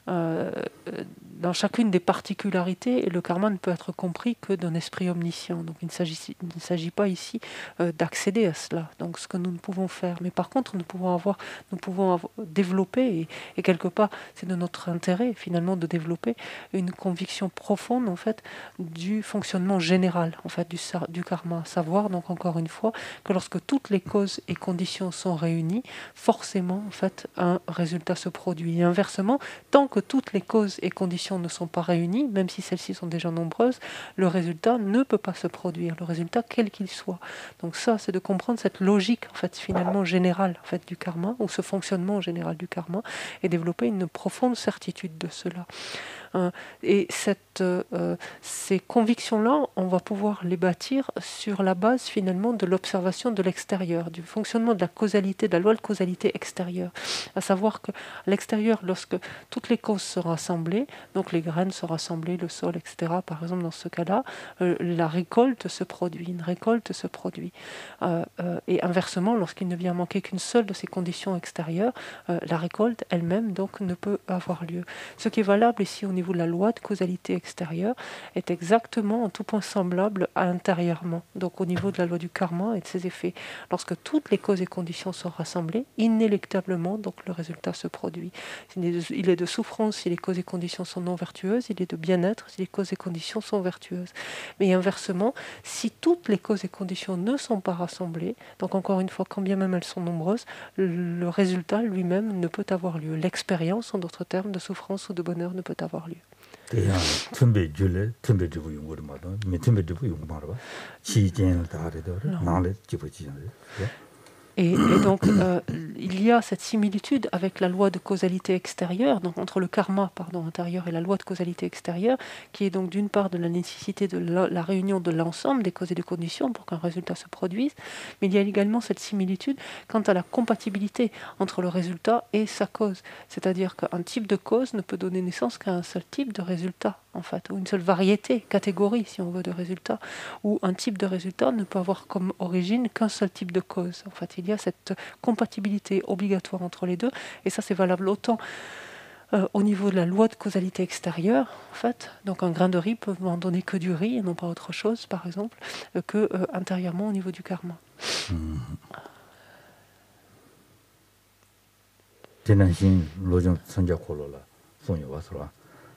dans chacune des particularités, le karma ne peut être compris que d'un esprit omniscient. Donc il ne s'agit pas ici d'accéder à cela. Donc ce que nous ne pouvons faire. Mais par contre, nous pouvons développer, et quelque part, c'est de notre intérêt finalement de développer une conviction profonde en fait du fonctionnement général en fait du karma. Savoir donc encore une fois que lorsque toutes les causes et conditions sont réunies, forcément en fait un résultat se produit. Et inversement, tant que toutes les causes et conditions ne sont pas réunies, même si celles-ci sont déjà nombreuses, le résultat ne peut pas se produire, le résultat quel qu'il soit. Donc ça, c'est de comprendre cette logique en fait finalement générale en fait du karma, ou ce fonctionnement général du karma, et développer une profonde certitude de cela. Et ces convictions-là, on va pouvoir les bâtir sur la base finalement de l'observation de l'extérieur, du fonctionnement de la causalité, de la loi de causalité extérieure. À savoir qu'à l'extérieur, lorsque toutes les causes sont rassemblées, donc les graines sont rassemblées, le sol, etc., par exemple dans ce cas-là, la récolte se produit, une récolte se produit. Et inversement, lorsqu'il ne vient manquer qu'une seule de ces conditions extérieures, la récolte elle-même donc ne peut avoir lieu. Ce qui est valable ici au niveau de la loi de causalité extérieure est exactement en tout point semblable à intérieurement, donc au niveau de la loi du karma et de ses effets. Lorsque toutes les causes et conditions sont rassemblées, inéluctablement donc le résultat se produit. Il est de souffrance si les causes et conditions sont non vertueuses, il est de bien-être si les causes et conditions sont vertueuses. Mais inversement, si toutes les causes et conditions ne sont pas rassemblées, donc encore une fois, quand bien même elles sont nombreuses, le résultat lui-même ne peut avoir lieu. L'expérience, en d'autres termes, de souffrance ou de bonheur ne peut avoir lieu. Et donc, il y a cette similitude avec la loi de causalité extérieure, donc entre le karma intérieur et la loi de causalité extérieure, qui est donc d'une part de la nécessité de la réunion de l'ensemble des causes et des conditions pour qu'un résultat se produise, mais il y a également cette similitude quant à la compatibilité entre le résultat et sa cause. C'est-à-dire qu'un type de cause ne peut donner naissance qu'à un seul type de résultat, en fait, ou une seule variété, catégorie, si on veut, de résultats, ou un type de résultat ne peut avoir comme origine qu'un seul type de cause. En fait, il y a cette compatibilité obligatoire entre les deux, et ça c'est valable autant au niveau de la loi de causalité extérieure, en fait, donc un grain de riz peut n'en donner que du riz et non pas autre chose, par exemple, que intérieurement au niveau du karma.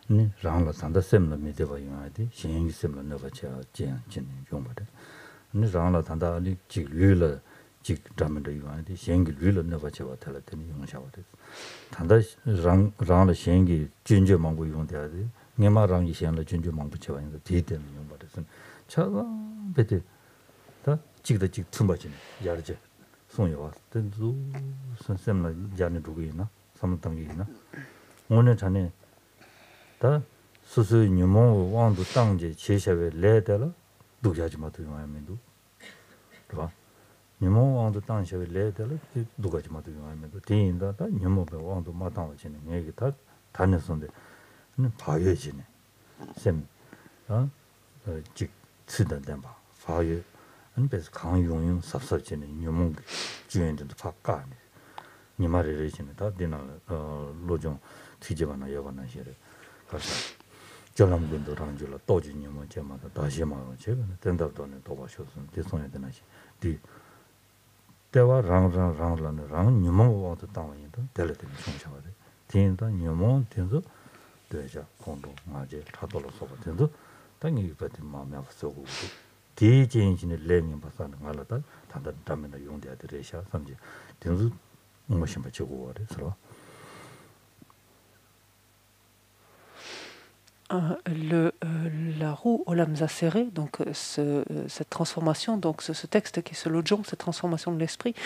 네 라한라 산다 셈나 메데바 용아디 신기 셈나 너바차 젠 용바데 네 라한라 산다 알리 지르르 지 담은데 용아디 신기 르르 너바차 와탈라테니 용샤와데 단다 라한라 신기 진저 망고 용데아디 네마랑 이신라 진저 망고 쳐와인데 디데는 용바데 차가 베데 다 지그다 지 툼바진 야르제 송여와 든두 선셈나 야네 두고이나 삼당기나 오늘 전에 다 수수 뉴모 왕도 땅제 제샤베 레데라 누가지 마도 용하면도 봐 뉴모 왕도 땅샤베 레데라 누가지 마도 용하면도 대인다 다 뉴모베 왕도 마땅하지네 얘기 다 다녔었는데 봐야지네 즉 쓰던데 봐 봐야 안배서 강용용 섭섭지네 뉴모 주연도 바까네 니 말을 해지네 다 되나 로종 뒤집어나 여거나 시래 가서 전람군도 랑줄라 또지니 뭐 제마다 다시 말은 제가 된다도는 또 봐셔서 대송에 되나시 뒤 대화 랑랑랑랑 랑 뉴모 와도 당원이도 될때 총차거든. 된다 뉴모 된서 되자 공동 맞제 타도로 서고 된서 당연히 받은 마음에 앞서고 대진진의 레밍 받는 걸다 단단 담에나 용돼야 되래샤 삼지 된서 무엇이 맞고 그래서 La roue au lamza serré, donc cette transformation, donc ce texte qui est ce lojong, cette transformation de l'esprit,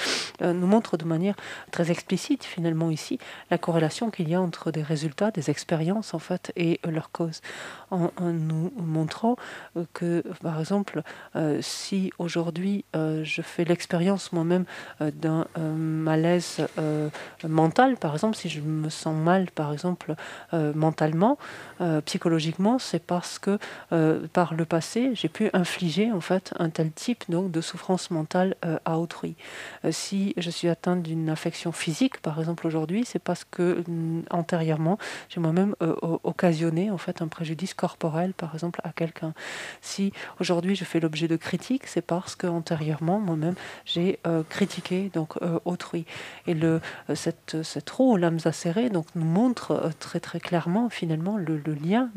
nous montre de manière très explicite finalement ici la corrélation qu'il y a entre des résultats, des expériences en fait et leur cause, en nous montrant que par exemple si aujourd'hui je fais l'expérience moi-même d'un malaise mental, par exemple si je me sens mal par exemple mentalement, psychologiquement, c'est parce que par le passé, j'ai pu infliger en fait un tel type donc de souffrance mentale à autrui. Si je suis atteinte d'une affection physique, par exemple aujourd'hui, c'est parce que antérieurement, j'ai moi-même occasionné en fait un préjudice corporel, par exemple à quelqu'un. Si aujourd'hui je fais l'objet de critiques, c'est parce que antérieurement moi-même j'ai critiqué donc autrui. Et cette roue lamza serrée donc nous montre très très clairement finalement le lien,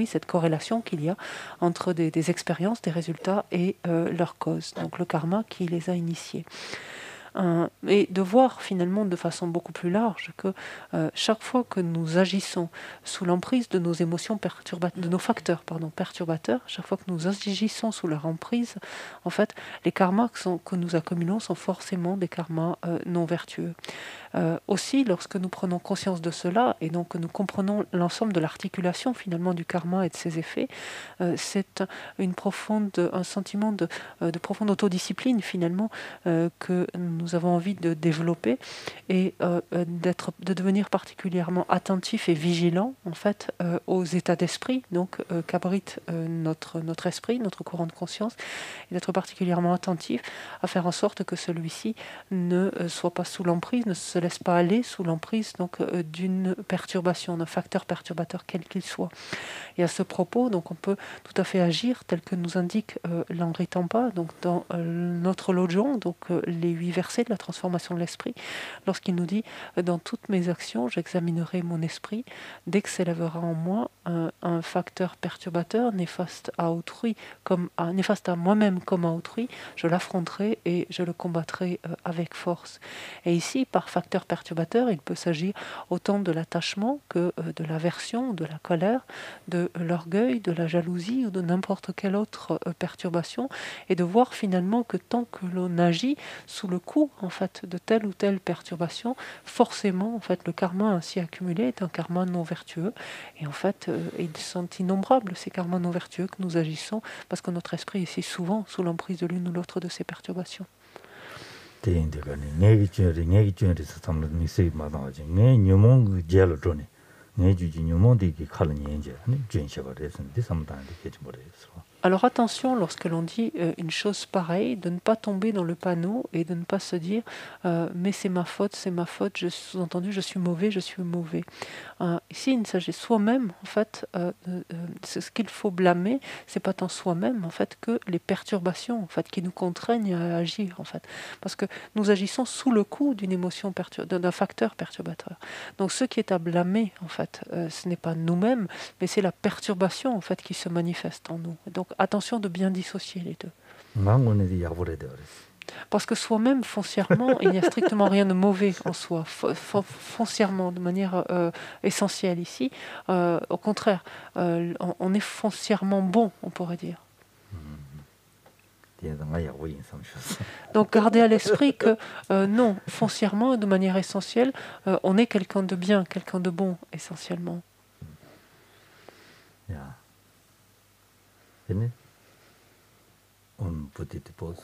cette corrélation qu'il y a entre des expériences, des résultats et leur cause, donc le karma qui les a initiés. Et de voir finalement de façon beaucoup plus large que chaque fois que nous agissons sous l'emprise de nos émotions perturbatrices, de nos facteurs perturbateurs, chaque fois que nous agissons sous leur emprise, en fait, les karmas que nous accumulons sont forcément des karmas non vertueux. Aussi, lorsque nous prenons conscience de cela et donc que nous comprenons l'ensemble de l'articulation finalement du karma et de ses effets, c'est un sentiment de profonde autodiscipline finalement que nous avons envie de développer et de devenir particulièrement attentif et vigilant en fait aux états d'esprit donc qu'abrite notre esprit, notre courant de conscience, et d'être particulièrement attentif à faire en sorte que celui-ci ne soit pas sous l'emprise, ne se laisse pas aller sous l'emprise donc d'une perturbation, d'un facteur perturbateur quel qu'il soit. Et à ce propos, donc on peut tout à fait agir tel que nous indique l'Henri Tampa, donc dans notre lojong, donc les 8 versets de la transformation de l'esprit, lorsqu'il nous dit dans toutes mes actions, j'examinerai mon esprit dès que s'élèvera en moi un facteur perturbateur néfaste à autrui néfaste à moi-même comme à autrui, je l'affronterai et je le combattrai avec force. Et ici, par facteur perturbateur, il peut s'agir autant de l'attachement que de l'aversion, de la colère, de l'orgueil, de la jalousie ou de n'importe quelle autre perturbation, et de voir finalement que tant que l'on agit sous le coup en fait de telle ou telle perturbation, forcément en fait le karma ainsi accumulé est un karma non vertueux. Et en fait, ils sont innombrables ces karmas non vertueux que nous agissons parce que notre esprit est si souvent sous l'emprise de l'une ou l'autre de ces perturbations. Alors attention, lorsque l'on dit une chose pareille, de ne pas tomber dans le panneau et de ne pas se dire mais c'est ma faute, sous-entendu je suis mauvais. Ici, il s'agit soi-même, en fait, ce qu'il faut blâmer, c'est pas tant soi-même, en fait, que les perturbations, en fait, qui nous contraignent à agir, en fait. Parce que nous agissons sous le coup d'une émotion d'un facteur perturbateur. Donc ce qui est à blâmer, en fait, ce n'est pas nous-mêmes, mais c'est la perturbation, en fait, qui se manifeste en nous. Donc attention de bien dissocier les deux. Parce que soi-même, foncièrement, il n'y a strictement rien de mauvais en soi, foncièrement, de manière essentielle ici. Au contraire, on est foncièrement bon, on pourrait dire. Donc gardez à l'esprit que non, foncièrement et de manière essentielle, on est quelqu'un de bien, quelqu'un de bon, essentiellement. Une petite pause.